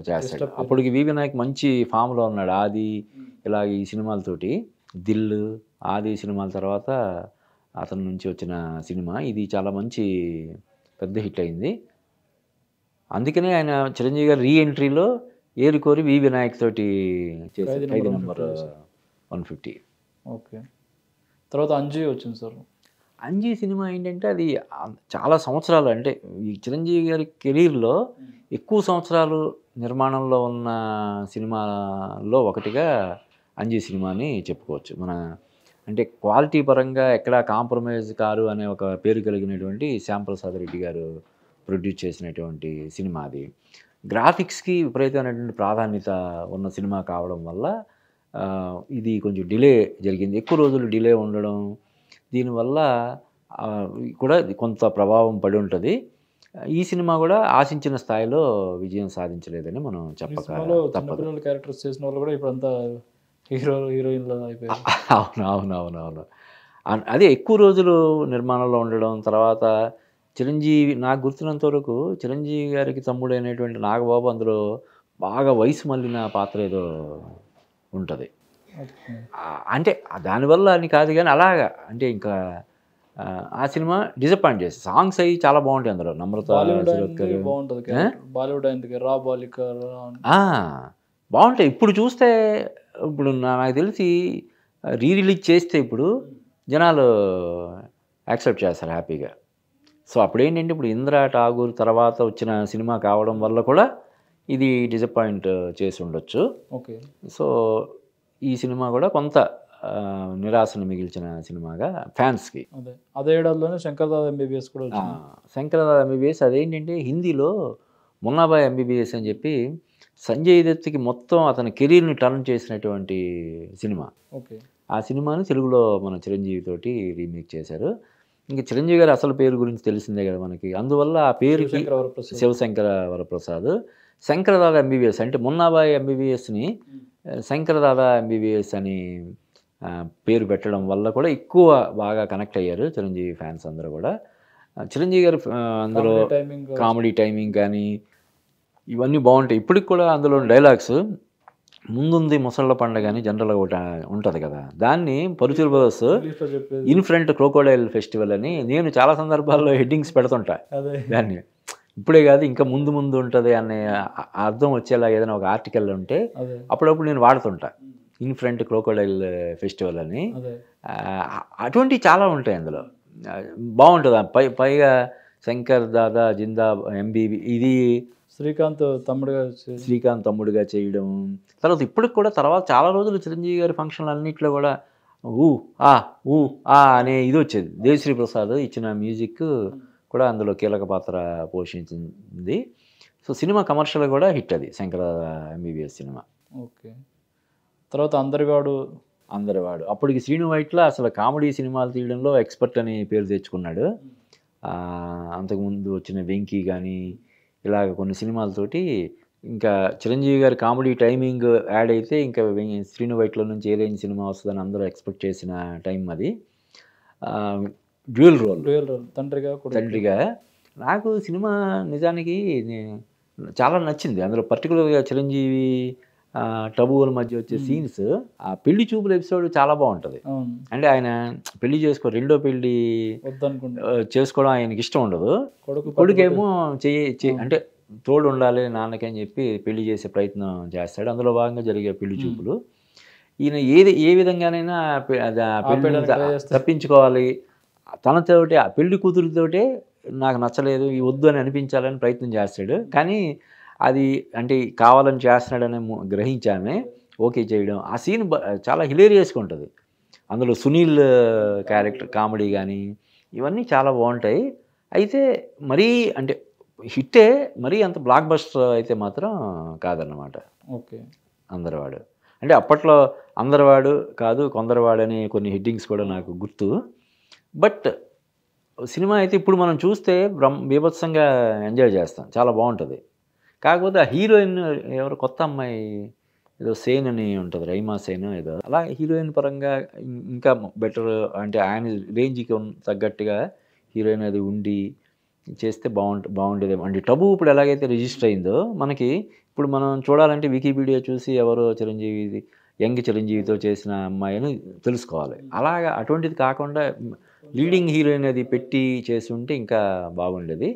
చేస్తాడు. అప్పటికి వి వినాయక్ మంచి ఫామ్లో ఉన్నాడు. ఆది ఇలా ఈ సినిమాలతోటి, దిల్, ఆది సినిమాల తర్వాత అతని నుంచి వచ్చిన సినిమా. ఇది చాలా మంచి పెద్ద హిట్ అయింది. అందుకనే ఆయన చిరంజీవి గారు రీఎంట్రీలో ఏరుకోరి వి వినాయక్ తోటి చేశారు ఖైదీ నెంబర్ 150. ఓకే. తర్వాత అంజీ వచ్చింది సార్. అంజీ సినిమా ఏంటంటే అది చాలా సంవత్సరాలు, అంటే ఈ చిరంజీవి గారి కెరీర్లో ఎక్కువ సంవత్సరాలు నిర్మాణంలో ఉన్న సినిమాల్లో ఒకటిగా అంజీ సినిమాని చెప్పుకోవచ్చు. మన అంటే క్వాలిటీ పరంగా ఎక్కడా కాంప్రమైజ్ కారు అనే ఒక పేరు కలిగినటువంటి శ్యాంప్రసాద్ రెడ్డి గారు ప్రొడ్యూస్ చేసినటువంటి సినిమా అది. గ్రాఫిక్స్కి విపరీతమైనటువంటి ప్రాధాన్యత ఉన్న సినిమా కావడం వల్ల ఇది కొంచెం డిలే జరిగింది. ఎక్కువ రోజులు డిలే ఉండడం దీనివల్ల కూడా కొంత ప్రభావం పడి ఉంటుంది. ఈ సినిమా కూడా ఆశించిన స్థాయిలో విజయం సాధించలేదని మనం చెప్పక తప్పదు. క్యారెక్టర్స్ చేసిన వాళ్ళు కూడా ఇప్పుడు అంతా హీరోయిన్లో అయిపోయారు. అవును. అదే ఎక్కువ రోజులు నిర్మాణంలో ఉండడం. తర్వాత చిరంజీవి, నాకు గుర్తున్నంత వరకు చిరంజీవి గారికి తమ్ముడైనటువంటి నాగబాబు అందులో బాగా వయసు మళ్ళిన పాత్ర ఏదో ఉంటుంది. అంటే దానివల్ల అని కాదు కానీ అలాగా, అంటే ఇంకా ఆ సినిమా డిసప్పాయింట్ చేసి సాంగ్స్ అవి చాలా బాగుంటాయి అందులో. నమ్రత బాగుంటాయి. ఇప్పుడు చూస్తే, ఇప్పుడు నాకు తెలిసి రిలీజ్ చేస్తే ఇప్పుడు జనాలు యాక్సెప్ట్ చేస్తారు హ్యాపీగా. సో అప్పుడేంటంటే ఇప్పుడు ఇంద్ర ఠాగూర్ తర్వాత వచ్చిన సినిమా కావడం వల్ల కూడా ఇది డిసప్పాయింట్ చేసి ఉండొచ్చు. ఓకే. సో ఈ సినిమా కూడా కొంత నిరాశను మిగిల్చిన సినిమాగా ఫ్యాన్స్కి. అదే ఏడాదిలోనే శంకర్దాదా ఎంబీబీఎస్ కూడా వచ్చింది. శంకర్దాదా ఎంబీబీఎస్ అదేంటంటే హిందీలో మున్నాబాయ్ ఎంబీబీఎస్ అని చెప్పి సంజయ్ దత్కి మొత్తం అతని కెరీర్ని టర్న్ చేసినటువంటి సినిమా. ఓకే. ఆ సినిమాని తెలుగులో మన చిరంజీవి తోటి రీమేక్ చేశారు. ఇంకా చిరంజీవి గారి అసలు పేరు గురించి తెలిసిందే కదా మనకి. అందువల్ల ఆ పేరుకి శివశంకర వరప్రసాద్, శంకరదాదా ఎంబీబీఎస్ అంటే మున్నాబాయ్ ఎంబీబీఎస్ని శంకరదాదా ఎంబీబీఎస్ అని పేరు పెట్టడం వల్ల కూడా ఎక్కువ బాగా కనెక్ట్ అయ్యారు చిరంజీవి ఫ్యాన్స్ అందరూ కూడా. చిరంజీవి గారు అందులో కామెడీ టైమింగ్ కానీ ఇవన్నీ బాగుంటాయి. ఇప్పటికి కూడా అందులో డైలాగ్స్, ముందుంది ముసళ్ళ పండుగ అని జనరల్గా ఒకటి ఉంటుంది కదా, దాన్ని Paruchuru brothers in front crocodile festival అని నేను చాలా సందర్భాల్లో హెడ్డింగ్స్ పెడుతుంటా. దాన్ని ఇప్పుడే కాదు ఇంకా ముందు ముందు ఉంటుంది అనే అర్థం వచ్చేలా ఏదైనా ఒక ఆర్టికల్ ఉంటే అప్పుడప్పుడు నేను వాడుతుంటా, ఇన్ ఫ్రంట్ క్రోకోడైల్ ఫెస్టివల్ అని. అటువంటివి చాలా ఉంటాయి అందులో, బాగుంటుంది. పైగా శంకర్ దాదా జిందా ఎంబీబీ ఇది శ్రీకాంత్ తమ్ముడుగా చేయడం. తర్వాత ఇప్పటికి కూడా తర్వాత చాలా రోజులు చిరంజీవి గారి ఫంక్షన్లు అన్నింటిలో కూడా ఊ ఆ అనే ఇది వచ్చేది. దేవిశ్రీ ప్రసాద్ ఇచ్చిన మ్యూజిక్ కూడా అందులో కీలక పాత్ర పోషించింది. సో సినిమా కమర్షియల్ కూడా హిట్ అది శంకర ఎంబీబీఎస్ సినిమా. ఓకే. తర్వాత అందరివాడు అప్పటికి శ్రీను వైట్ల అసలు కామెడీ సినిమాలు తీయడంలో ఎక్స్పర్ట్ అని పేరు తెచ్చుకున్నాడు. అంతకుముందు వచ్చిన వెంకీ కానీ ఇలాగ కొన్ని సినిమాలతోటి ఇంకా చిరంజీవి గారి కామెడీ టైమింగ్ యాడ్ అయితే ఇంకా శ్రీను వైట్ల నుంచి ఏ రేంజ్ సినిమా వస్తుందని అందరూ ఎక్స్పెక్ట్ చేసిన టైం అది. డ్యూయల్ రోల్ తండ్రిగా నాకు సినిమా నిజానికి చాలా నచ్చింది. అందులో పర్టికులర్గా చిరంజీవి టబుల మధ్య వచ్చే సీన్స్, ఆ పెళ్లి చూపుల ఎపిసోడ్ చాలా బాగుంటుంది. అంటే ఆయన పెళ్లి రెండో పెళ్లి చేసుకోవడం ఆయనకి ఇష్టం ఉండదు. కొడుకేమో అంటే తోడు ఉండాలి నాన్నకి అని చెప్పి పెళ్లి చేసే ప్రయత్నం చేస్తాడు. అందులో భాగంగా జరిగే పెళ్లి చూపులు ఈయన ఏ విధంగానైనా తప్పించుకోవాలి, తనతోటి ఆ పెళ్లి కూతురుతోటే నాకు నచ్చలేదు ఈ వద్దు అని అనిపించాలని ప్రయత్నం చేస్తాడు. కానీ అది అంటే కావాలని చేస్తున్నాడని గ్రహించామే ఓకే చేయడం. ఆ సీన్ చాలా హిలేరియస్గా ఉంటుంది. అందులో సునీల్ క్యారెక్టర్ కామెడీ కానీ ఇవన్నీ చాలా బాగుంటాయి. అయితే మరీ అంటే హిట్టే, మరీ అంత బ్లాక్ బస్టర్ అయితే మాత్రం కాదన్నమాట. ఓకే. అందరివాడు అంటే అప్పట్లో అందరివాడు కాదు కొందరివాడు అనే కొన్ని హెడ్డింగ్స్ కూడా నాకు గుర్తు. బట్ సినిమా అయితే ఇప్పుడు మనం చూస్తే బీభత్సంగా ఎంజాయ్ చేస్తాం, చాలా బాగుంటుంది. కాకపోతే ఆ హీరోయిన్ ఎవరు కొత్త అమ్మాయి ఏదో సేన్ అని ఉంటుంది, రైమా సేన్ ఏదో, అలా హీరోయిన్ పరంగా ఇంకా బెటర్ అంటే ఆయన రేంజ్కి తగ్గట్టుగా హీరోయిన్ అది ఉండి చేస్తే బాగుండేదేమో. అంటే టబు ఇప్పుడు ఎలాగైతే రిజిస్టర్ అయిందో మనకి ఇప్పుడు మనం చూడాలంటే వికీపీడియా చూసి ఎవరో యంగ్ చిరంజీవితో చేసిన అమ్మాయి అని తెలుసుకోవాలి. అలాగా అటువంటిది కాకుండా లీడింగ్ హీరోయిన్ అది పెట్టి చేసి ఉంటే ఇంకా బాగుండేది.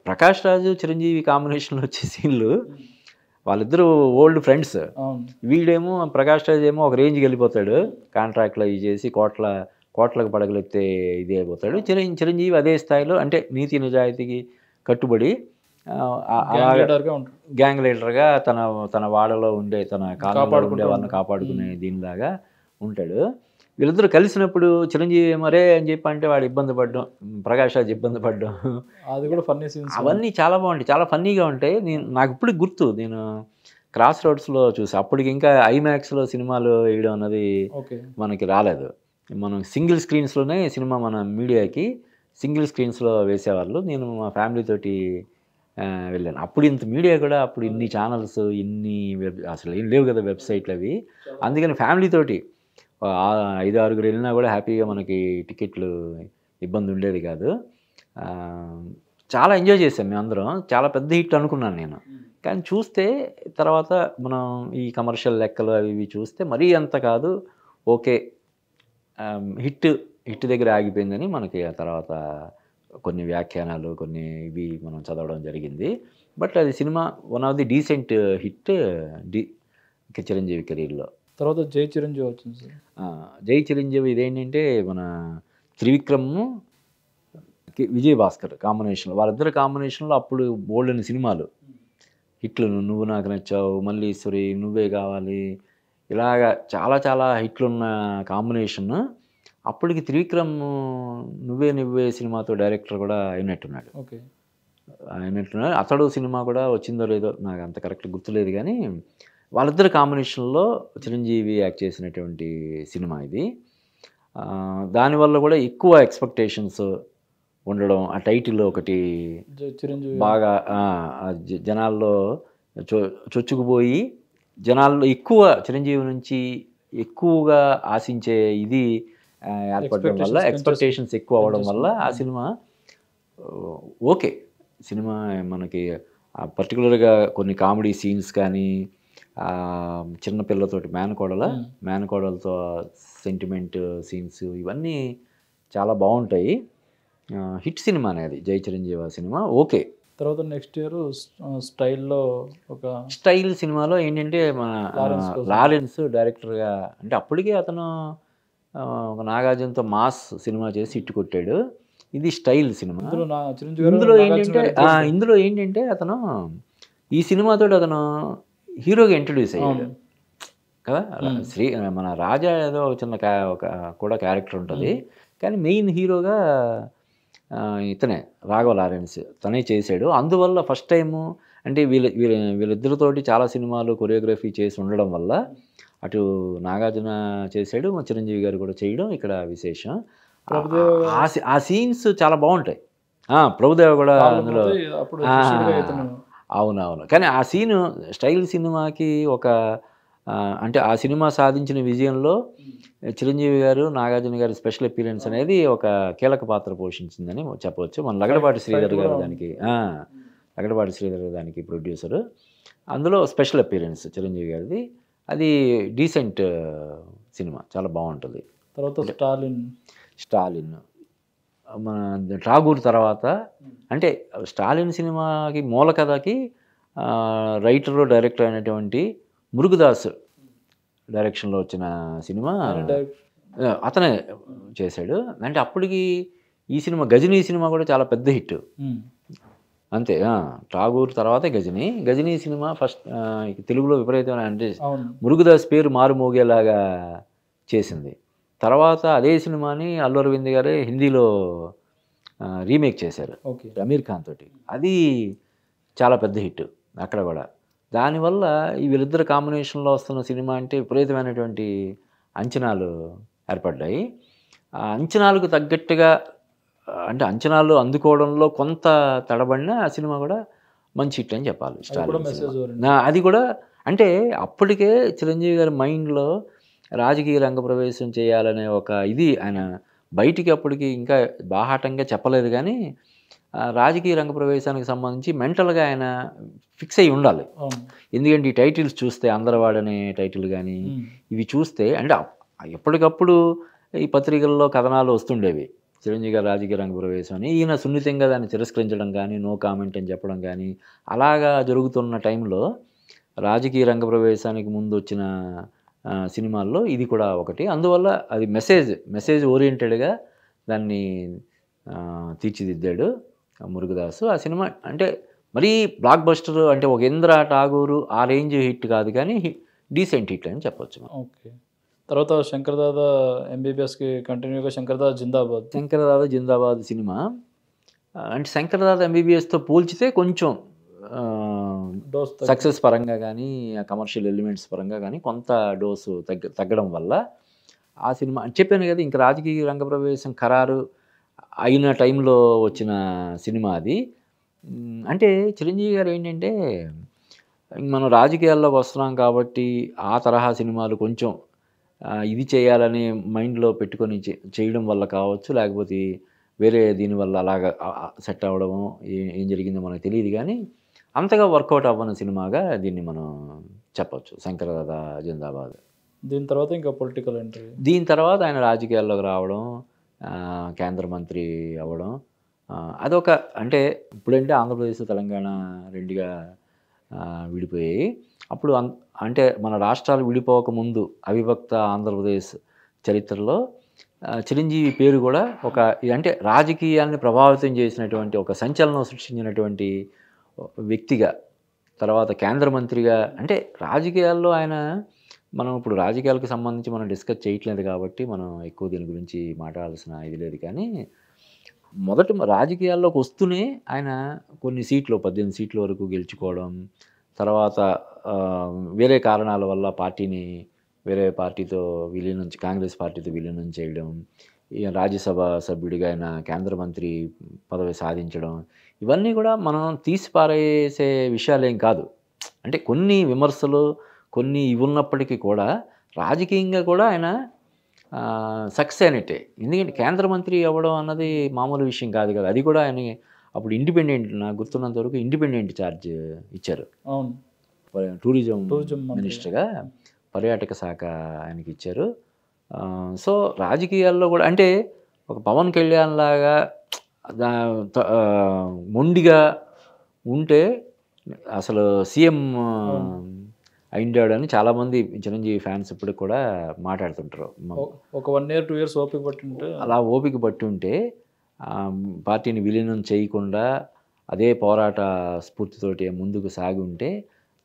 ప్రకాష్ రాజు చిరంజీవి కాంబినేషన్లో వచ్చే సీన్లు వాళ్ళిద్దరూ ఓల్డ్ ఫ్రెండ్స్. వీడేమో ప్రకాష్ రాజు ఏమో ఒక రేంజ్కి వెళ్ళిపోతాడు, కాంట్రాక్ట్లో ఇవి చేసి కోట్లకు పడగలెత్తే ఇది అయిపోతాడు. చిరంజీవి అదే స్థాయిలో అంటే నీతి నిజాయితీకి కట్టుబడి గ్యాంగ్ లీడర్గా తన వాడలో ఉండే తన కాలంలో ఉండే వాళ్ళని కాపాడుకునే దీనిలాగా ఉంటాడు. వీళ్ళిద్దరూ కలిసినప్పుడు చిరంజీవి మరే అని చెప్పి అంటే వాడు ఇబ్బంది పడ్డం, ప్రకాష్ రాజ్ ఇబ్బంది పడ్డం, అది కూడా ఫన్నీ సీన్స్ అవన్నీ చాలా బాగుంటాయి, చాలా ఫన్నీగా ఉంటాయి. నాకు ఇప్పుడు గుర్తు, నేను క్రాస్ రోడ్స్లో చూసి, అప్పటికి ఇంకా ఐమాక్స్లో సినిమాలు వేయడం అన్నది మనకి రాలేదు. మనం సింగిల్ స్క్రీన్స్లోనే సినిమా మన మీడియాకి సింగిల్ స్క్రీన్స్లో వేసేవాళ్ళు. నేను మా ఫ్యామిలీ తోటి వెళ్ళాను. అప్పుడు ఇంత మీడియా కూడా, అప్పుడు ఇన్ని ఛానల్స్, ఇన్ని అసలు ఏం లేవు కదా వెబ్సైట్లు అవి. అందుకని ఫ్యామిలీ తోటి 5-6 వెళ్ళినా కూడా హ్యాపీగా మనకి టికెట్లు ఇబ్బంది ఉండేది కాదు. చాలా ఎంజాయ్ చేసాం మేము అందరం. చాలా పెద్ద హిట్ అనుకున్నాను నేను. కానీ చూస్తే తర్వాత మనం ఈ కమర్షియల్ లెక్కలు అవి ఇవి చూస్తే మరీ అంత కాదు, ఓకే హిట్ దగ్గర ఆగిపోయిందని మనకి ఆ తర్వాత కొన్ని వ్యాఖ్యానాలు, కొన్ని ఇవి మనం చదవడం జరిగింది. బట్ అది cinema one of the decent hit Chiranjeevi కెరీర్లో. తర్వాత జై చిరంజీవి వచ్చింది సార్. జై చిరంజీవి ఇదేంటంటే మన త్రివిక్రమ్ విజయ్ భాస్కర్ కాంబినేషన్లో, వాళ్ళిద్దరు కాంబినేషన్లో అప్పుడు బోల్డెన్ సినిమాలు హిట్లు. నువ్వు నాకు నచ్చావు, మల్లీశ్వరి, నువ్వే కావాలి, ఇలాగా చాలా చాలా హిట్లున్న కాంబినేషన్. అప్పటికి త్రివిక్రమ్ నువ్వే సినిమాతో డైరెక్టర్ కూడా అయినట్టున్నాడు. అతడు సినిమా కూడా వచ్చిందో లేదో నాకు అంత కరెక్ట్ గుర్తులేదు, కానీ వాళ్ళిద్దరు కాంబినేషన్లో చిరంజీవి యాక్ట్ చేసినటువంటి సినిమా ఇది. దానివల్ల కూడా ఎక్కువ ఎక్స్పెక్టేషన్స్ ఉండడం, ఆ టైటిల్ ఒకటి బాగా జనాల్లో చొచ్చుకుపోయి, జనాల్లో ఎక్కువ చిరంజీవి నుంచి ఎక్కువగా ఆశించే ఇది ఏర్పడడం వల్ల, ఎక్స్పెక్టేషన్స్ ఎక్కువ అవ్వడం వల్ల ఆ సినిమా ఓకే. సినిమా మనకి పర్టికులర్గా కొన్ని కామెడీ సీన్స్ కానీ, చిన్నపిల్లతోటి మేనకోడలతో సెంటిమెంట్ సీన్స్, ఇవన్నీ చాలా బాగుంటాయి. హిట్ సినిమా అనేది జై చిరంజీవి సినిమా. ఓకే. తర్వాత నెక్స్ట్ ఇయర్ స్టైల్ సినిమాలో ఏంటంటే మన లారెన్స్ డైరెక్టర్గా, అంటే అప్పటికే అతను ఒక నాగార్జునతో మాస్ సినిమా చేసి హిట్ కొట్టాడు. ఇది స్టైల్ సినిమా. ఇందులో ఏంటంటే అతను ఈ సినిమాతో అతను హీరోగా ఇంట్రడ్యూస్ అయ్యాడు కదా. మన రాజా ఏదో చిన్న కూడా క్యారెక్టర్ ఉంటుంది, కానీ మెయిన్ హీరోగా ఇతనే రాఘవ లారెన్స్ తనే చేశాడు. అందువల్ల ఫస్ట్ టైము అంటే వీళ్ళిద్దరితోటి చాలా సినిమాలు కొరియోగ్రఫీ చేసి ఉండడం వల్ల అటు నాగార్జున చేశాడు, చిరంజీవి గారు కూడా చేయడం ఇక్కడ విశేషం. ఆ సీన్స్ చాలా బాగుంటాయి. ప్రభుదేవ కూడా అందులో, అవునవును. కానీ ఆ సీను స్టైల్ సినిమాకి ఒక అంటే ఆ సినిమా సాధించిన విజయంలో చిరంజీవి గారు, నాగార్జున గారి స్పెషల్ అపీరెన్స్ అనేది ఒక కీలక పాత్ర పోషించిందని చెప్పవచ్చు. మన లగడపాటి శ్రీధర్ గారు దానికి ప్రొడ్యూసరు. అందులో స్పెషల్ అపీరెన్స్ చిరంజీవి గారిది. అది డీసెంట్ సినిమా, చాలా బాగుంటుంది. తర్వాత స్టాలిన్ మన ఠాగూర్ తర్వాత, అంటే స్టాలిన్ సినిమాకి మూల కథకి రైటర్ డైరెక్టర్ అయినటువంటి మురుగదాస్ డైరెక్షన్లో వచ్చిన సినిమా అతనే చేశాడు. అంటే అప్పటికి ఈ సినిమా గజనీ సినిమా కూడా చాలా పెద్ద హిట్. అంతే, ఠాగూర్ తర్వాతే గజనీ సినిమా ఫస్ట్ తెలుగులో విపరీతమైన, అంటే మురుగదాస్ పేరు మారుమోగేలాగా చేసింది. తర్వాత అదే సినిమాని అల్లు అరవింద్ గారే హిందీలో రీమేక్ చేశారు అమీర్ ఖాన్ తోటి. అది చాలా పెద్ద హిట్ అక్కడ కూడా. దానివల్ల ఈ వీళ్ళిద్దరు కాంబినేషన్లో వస్తున్న సినిమా అంటే విపరీతమైనటువంటి అంచనాలు ఏర్పడ్డాయి. ఆ అంచనాలకు తగ్గట్టుగా, అంటే అంచనాలు అందుకోవడంలో కొంత తడబడినా ఆ సినిమా కూడా మంచి హిట్ అని చెప్పాలి. అది కూడా అంటే అప్పటికే చిరంజీవి గారి మైండ్లో రాజకీయ రంగ ప్రవేశం చేయాలనే ఒక ఇది ఆయన బయటికి అప్పటికి ఇంకా బాహాటంగా చెప్పలేదు, కానీ రాజకీయ రంగ ప్రవేశానికి సంబంధించి మెంటల్గా ఆయన ఫిక్స్ అయ్యి ఉండాలి. ఎందుకంటే ఈ టైటిల్స్ చూస్తే, అందరవాడనే టైటిల్ కానీ ఇవి చూస్తే, అంటే ఎప్పటికప్పుడు ఈ పత్రికల్లో కథనాలు వస్తుండేవి, చిరంజీవి గారు రాజకీయ రంగ ప్రవేశం అని. ఈయన సున్నితంగా దాన్ని తిరస్కరించడం కానీ, నో కామెంట్ అని చెప్పడం కానీ, అలాగా జరుగుతున్న టైంలో రాజకీయ రంగ ప్రవేశానికి ముందు వచ్చిన సినిమాల్లో ఇది కూడా ఒకటి. అందువల్ల అది మెసేజ్ ఓరియంటెడ్గా దాన్ని తీర్చిదిద్దాడు మురుగదాసు. ఆ సినిమా అంటే మరీ బ్లాక్ బస్టర్ అంటే ఒక ఇంద్ర ఠాగూరు ఆ రేంజ్ హిట్ కాదు, కానీ డీసెంట్ హిట్ అని చెప్పొచ్చు. ఓకే. తర్వాత శంకర్ దాదా ఎంబీబీఎస్కి కంటిన్యూగా శంకర్ దాదా జిందాబాద్ సినిమా అంటే శంకర్ దాదా ఎంబీబీఎస్తో పోల్చితే కొంచెం సక్సెస్ పరంగా కానీ, కమర్షియల్ ఎలిమెంట్స్ పరంగా కానీ కొంత డోసు తగ్గడం వల్ల ఆ సినిమా చెప్పాను కదా, ఇంకా రాజకీయ రంగ ప్రవేశం ఖరారు అయిన టైంలో వచ్చిన సినిమా అది. అంటే చిరంజీవి గారు ఏంటంటే, మనం రాజకీయాల్లోకి వస్తున్నాం కాబట్టి ఆ తరహా సినిమాలు కొంచెం ఇది చేయాలని మైండ్లో పెట్టుకొని చేయడం వల్ల కావచ్చు, లేకపోతే వేరే దీనివల్ల అలాగా సెట్ అవ్వడము ఏం జరిగిందో మనకు తెలియదు, కానీ అంతగా వర్కౌట్ అవ్వని సినిమాగా దీన్ని మనం చెప్పచ్చు శంకర్ దాదా జిందాబాద్. దీని తర్వాత ఇంకా పొలిటికల్ ఎంట్రీ, దీని తర్వాత ఆయన రాజకీయాల్లోకి రావడం, కేంద్ర మంత్రి అవ్వడం, అదొక అంటే ఇప్పుడంటే ఆంధ్రప్రదేశ్ తెలంగాణ రెండుగా విడిపోయాయి. అప్పుడు అంటే మన రాష్ట్రాలు విడిపోక ముందు అవిభక్త ఆంధ్రప్రదేశ్ చరిత్రలో చిరంజీవి పేరు కూడా ఒక అంటే రాజకీయాల్ని ప్రభావితం చేసినటువంటి ఒక సంచలనం సృష్టించినటువంటి వ్యక్తిగా, తర్వాత కేంద్ర మంత్రిగా, అంటే రాజకీయాల్లో ఆయన మనం ఇప్పుడు రాజకీయాలకు సంబంధించి మనం డిస్కస్ చేయట్లేదు కాబట్టి మనం ఎక్కువ దీని గురించి మాట్లాడాల్సిన ఇది లేదు, కానీ మొదట రాజకీయాల్లోకి వస్తూనే ఆయన కొన్ని సీట్లు 18 సీట్ల వరకు గెలుచుకోవడం, తర్వాత వేరే కారణాల వల్ల పార్టీని వేరే పార్టీతో విలీనం, కాంగ్రెస్ పార్టీతో విలీనం చేయడం, రాజ్యసభ సభ్యుడిగా ఆయన కేంద్ర మంత్రి పదవి సాధించడం, ఇవన్నీ కూడా మనం తీసిపారేసే విషయాలేం కాదు. అంటే కొన్ని విమర్శలు కొన్ని ఇవి ఉన్నప్పటికీ కూడా రాజకీయంగా కూడా ఆయన సక్సెస్ అయినట్టే. ఎందుకంటే కేంద్ర మంత్రి అవ్వడం అన్నది మామూలు విషయం కాదు కదా. అది కూడా ఆయన అప్పుడు ఇండిపెండెంట్, నాకు గుర్తున్నంత వరకు ఇండిపెండెంట్ ఛార్జ్ ఇచ్చారు. టూరిజం మినిస్టర్గా పర్యాటక శాఖ ఆయనకి ఇచ్చారు. సో రాజకీయాల్లో కూడా అంటే ఒక పవన్ కళ్యాణ్ లాగా మొండిగా ఉంటే అసలు సీఎం అయిండాడని చాలామంది చిరంజీవి ఫ్యాన్స్ ఇప్పుడు కూడా మాట్లాడుతుంటారు. ఒక 1 year 2 years ఓపిక పట్టి ఉంటే, అలా ఓపిక పట్టి ఉంటే పార్టీని విలీనం చేయకుండా అదే పోరాట స్ఫూర్తితోటి ముందుకు సాగి ఉంటే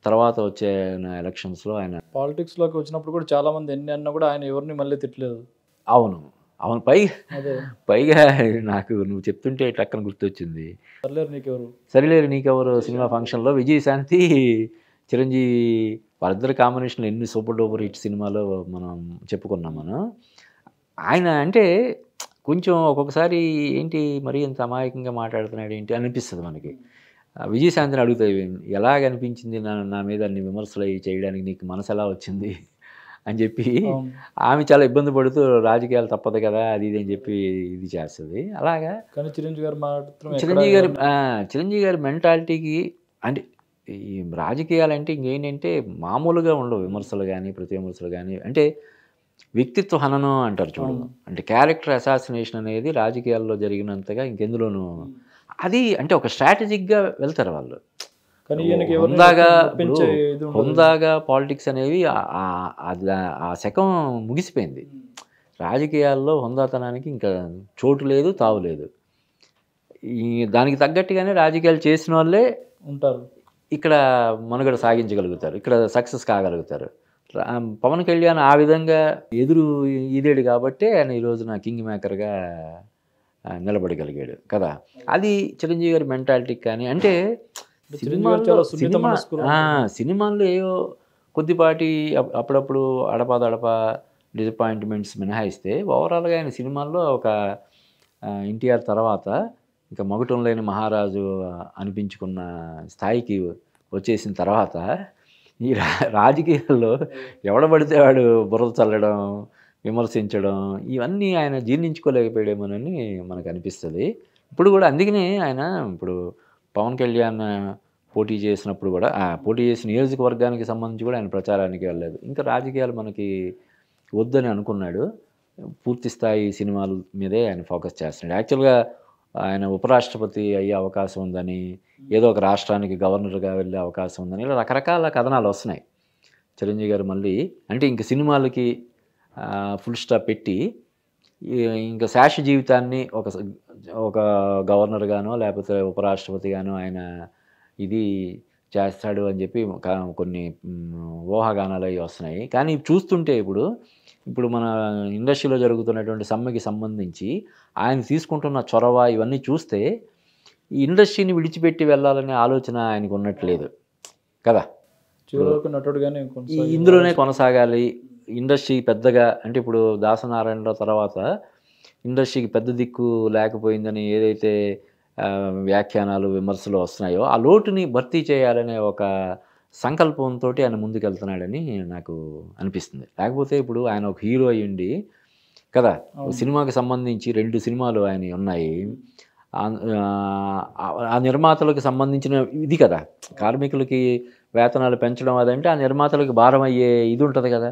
తర్వాత వచ్చే ఎలక్షన్స్లో ఆయన పాలిటిక్స్లోకి వచ్చినప్పుడు కూడా చాలామంది ఎన్ని అన్నా కూడా ఆయన ఎవరిని మళ్ళీ తిట్టలేదు. అవును పైగా నాకు నువ్వు చెప్తుంటే టక్కన గుర్తొచ్చింది, సరిలేరు నీకెవరు సినిమా ఫంక్షన్లో విజయశాంతి చిరంజీవి వాళ్ళిద్దరు కాంబినేషన్లో ఎన్ని సూపర్ డూపర్ హిట్ సినిమాలో మనం చెప్పుకున్నాం. మనం ఆయన అంటే కొంచెం ఒక్కొక్కసారి ఏంటి మరీ ఇంత అమాయకంగా మాట్లాడుతున్నాడు ఏంటి అనిపిస్తుంది మనకి. విజయశాంతిని అడుగుతాయి, ఎలాగ అనిపించింది నా మీద అన్ని విమర్శలు చేయడానికి, నీకు మనసు ఎలా వచ్చింది అని చెప్పి ఆమె చాలా ఇబ్బంది పడుతూ రాజకీయాలు తప్పదు కదా అది ఇది అని చెప్పి ఇది చేస్తుంది. అలాగా కానీ చిరంజీవి గారి మెంటాలిటీకి అంటే ఈ రాజకీయాలంటే ఇంకేంటంటే మామూలుగా ఉండవు విమర్శలు కానీ ప్రతి విమర్శలు కానీ, అంటే వ్యక్తిత్వ హననం అంటారు చూడు, అంటే క్యారెక్టర్ అసాసినేషన్ అనేది రాజకీయాల్లో జరిగినంతగా ఇంకెందులోనూ అది అంటే ఒక స్ట్రాటజిక్గా వెళ్తారు వాళ్ళు. హుందాగా పాలిటిక్స్ అనేవి ఆ శకం ముగిసిపోయింది. రాజకీయాల్లో హుందాతనానికి ఇంకా చోటు లేదు, తావు లేదు. దానికి తగ్గట్టుగానే రాజకీయాలు చేసిన వాళ్ళే ఉంటారు, ఇక్కడ మనుగడ సాగించగలుగుతారు, ఇక్కడ సక్సెస్ కాగలుగుతారు. పవన్ కళ్యాణ్ ఆ విధంగా ఎదురు ఈదాడు కాబట్టి ఆయన ఈరోజున కింగ్ మేకర్గా నిలబడగలిగాడు కదా. అది చిరంజీవి గారి మెంటాలిటీ. కానీ అంటే సినిమాల్లో ఏవో కొద్దిపాటి అప్పుడప్పుడు అడపాదడప డిసప్పాయింట్మెంట్స్ మినహాయిస్తే ఓవరాల్గా ఆయన సినిమాల్లో ఒక ఎన్టీఆర్ తర్వాత ఇంకా మగుటం లేని మహారాజు అనిపించుకున్న స్థాయికి వచ్చేసిన తర్వాత ఈ రాజకీయాల్లో ఎవడబడితే వాడు బురద చల్లడం, విమర్శించడం, ఇవన్నీ ఆయన జీర్ణించుకోలేకపోయాడేమోనని మనకు అనిపిస్తుంది ఇప్పుడు కూడా. అందుకనే ఆయన ఇప్పుడు పవన్ కళ్యాణ్ పోటీ చేసినప్పుడు కూడా పోటీ చేసిన నియోజకవర్గానికి సంబంధించి కూడా ఆయన ప్రచారానికి వెళ్ళలేదు, ఇంకా రాజకీయాలు మనకి వద్దని అనుకున్నాడు. పూర్తి స్థాయి సినిమాల మీదే ఆయన ఫోకస్ చేస్తున్నాడు. యాక్చువల్గా ఆయన ఉపరాష్ట్రపతి అయ్యే అవకాశం ఉందని, ఏదో ఒక రాష్ట్రానికి గవర్నర్గా వెళ్ళే అవకాశం ఉందని, ఇలా రకరకాల కథనాలు వస్తున్నాయి. చిరంజీవి గారు మళ్ళీ అంటే ఇంక సినిమాలకి ఫుల్ స్టాప్ పెట్టి ఇంకా శేష జీవితాన్ని ఒక గవర్నర్గానో లేకపోతే ఉపరాష్ట్రపతిగానో ఆయన ఇది చేస్తాడు అని చెప్పి కొన్ని ఊహాగానాలు అవి వస్తున్నాయి. కానీ చూస్తుంటే ఇప్పుడు మన ఇండస్ట్రీలో జరుగుతున్నటువంటి సమ్మెకి సంబంధించి ఆయన తీసుకుంటున్న చొరవ ఇవన్నీ చూస్తే ఈ ఇండస్ట్రీని విడిచిపెట్టి వెళ్ళాలనే ఆలోచన ఆయనకు ఉన్నట్లేదు కదా. నటుడుగానే ఇందులోనే కొనసాగాలి. ఇండస్ట్రీ పెద్దగా అంటే ఇప్పుడు దాసనారాయణరావు తర్వాత ఇండస్ట్రీకి పెద్ద దిక్కు లేకపోయిందని ఏదైతే వ్యాఖ్యానాలు విమర్శలు వస్తున్నాయో ఆ లోటుని భర్తీ చేయాలనే ఒక సంకల్పంతో ఆయన ముందుకెళ్తున్నాడని నాకు అనిపిస్తుంది. లేకపోతే ఇప్పుడు ఆయన ఒక హీరో అయ్యుండి కదా, సినిమాకి సంబంధించి 2 సినిమాలు ఆయన ఉన్నాయి. ఆ నిర్మాతలకు సంబంధించిన ఇది కదా, కార్మికులకి వేతనాలు పెంచడం అదంటే ఆ నిర్మాతలకు భారం అయ్యే ఇది ఉంటుంది కదా.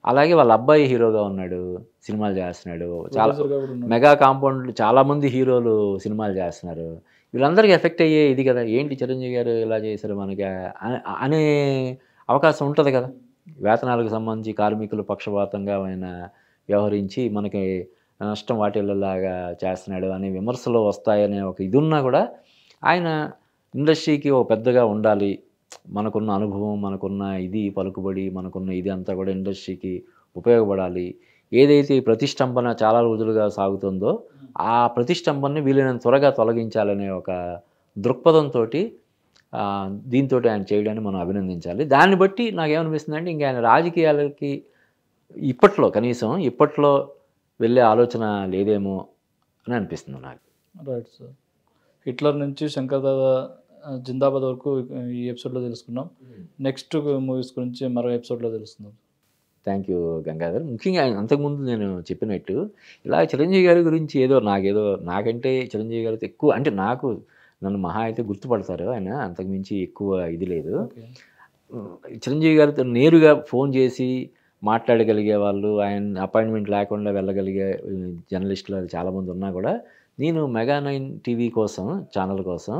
అలాగే వాళ్ళ అబ్బాయి హీరోగా ఉన్నాడు, సినిమాలు చేస్తున్నాడు. చాలా మెగా కాంపౌండ్ చాలామంది హీరోలు సినిమాలు చేస్తున్నారు. వీళ్ళందరికీ ఎఫెక్ట్ అయ్యే ఇది కదా. ఏంటి చిరంజీవి గారు ఇలా చేశారు మనకి అనే అవకాశం ఉంటుంది కదా. వేతనాలకు సంబంధించి కార్మికులు పక్షపాతంగా ఆయన వ్యవహరించి మనకి నష్టం వాటిల్లాగా చేస్తున్నాడు అనే విమర్శలు వస్తాయనే ఒక ఇది ఉన్నా కూడా ఆయన ఇండస్ట్రీకి ఒక పెద్దగా ఉండాలి, మనకున్న అనుభవం, మనకున్న ఇది పలుకుబడి, మనకున్న ఇది అంతా కూడా ఇండస్ట్రీకి ఉపయోగపడాలి. ఏదైతే ప్రతిష్టంభన చాలా రోజులుగా సాగుతుందో ఆ ప్రతిష్టంభనని వీలైనంత త్వరగా తొలగించాలనే ఒక దృక్పథంతో దీంతో ఆయన చేయడాన్ని మనం అభినందించాలి. దాన్ని బట్టి నాకేమనిపిస్తుంది అంటే ఇంకా ఆయన రాజకీయాలకి ఇప్పట్లో వెళ్ళే ఆలోచన లేదేమో అని అనిపిస్తుంది నాకు. Right sir. హిట్లర్ నుంచి శంకర్ దాదా జిందాబాద్ వరకు ఈ ఎపిసోడ్లో తెలుసుకున్నాం. నెక్స్ట్ మూవీస్ గురించి మరో ఎపిసోడ్లో తెలుసుకుందాం. Thank you Gangadhar. ముఖ్యంగా అంతకుముందు నేను చెప్పినట్టు ఇలా చిరంజీవి గారి గురించి నాకంటే చిరంజీవి గారితో ఎక్కువ అంటే నన్ను మహా అయితే గుర్తుపడతారు ఆయన, అంతకుమించి ఎక్కువ ఇది లేదు. చిరంజీవి గారితో నేరుగా ఫోన్ చేసి మాట్లాడగలిగే వాళ్ళు, ఆయన అపాయింట్మెంట్ లేకుండా వెళ్ళగలిగే జర్నలిస్టులు చాలామంది ఉన్నా కూడా నేను మెగా9 టీవీ ఛానల్ కోసం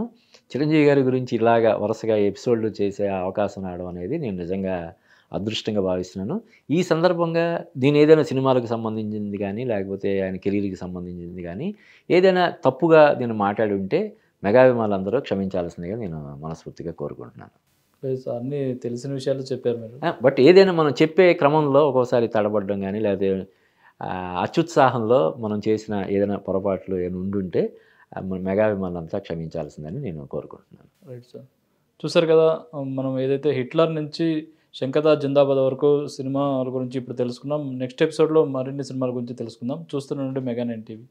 చిరంజీవి గారి గురించి ఇలాగా వరుసగా ఎపిసోడ్లు చేసే అవకాశం రావడం అనేది నేను నిజంగా అదృష్టంగా భావిస్తున్నాను. ఈ సందర్భంగా దీని ఏదైనా సినిమాలకు సంబంధించింది కానీ లేకపోతే ఆయన కెరీర్కి సంబంధించింది కానీ ఏదైనా తప్పుగా నేను మాట్లాడి ఉంటే మెగాభిమానులందరూ క్షమించాల్సిందిగా నేను మనస్ఫూర్తిగా కోరుకుంటున్నాను. అన్నీ తెలిసిన విషయాలు చెప్పారు మీరు. బట్ ఏదైనా మనం చెప్పే క్రమంలో ఒక్కోసారి తడబడడం కానీ లేకపోతే అత్యుత్సాహంలో మనం చేసిన ఏదైనా పొరపాట్లు ఏమైనా ఉండుంటే మెగాభిమానులంతా క్షమించాల్సిందని నేను కోరుకుంటున్నాను. Right sir. చూసారు కదా, మనం ఏదైతే హిట్లర్ నుంచి శంకర్ దాదా జిందాబాద్ వరకు సినిమాల గురించి ఇప్పుడు తెలుసుకున్నాం. నెక్స్ట్ ఎపిసోడ్లో మరిన్ని సినిమాల గురించి తెలుసుకుందాం. చూస్తూనే ఉండండి మెగా9 టీవీ.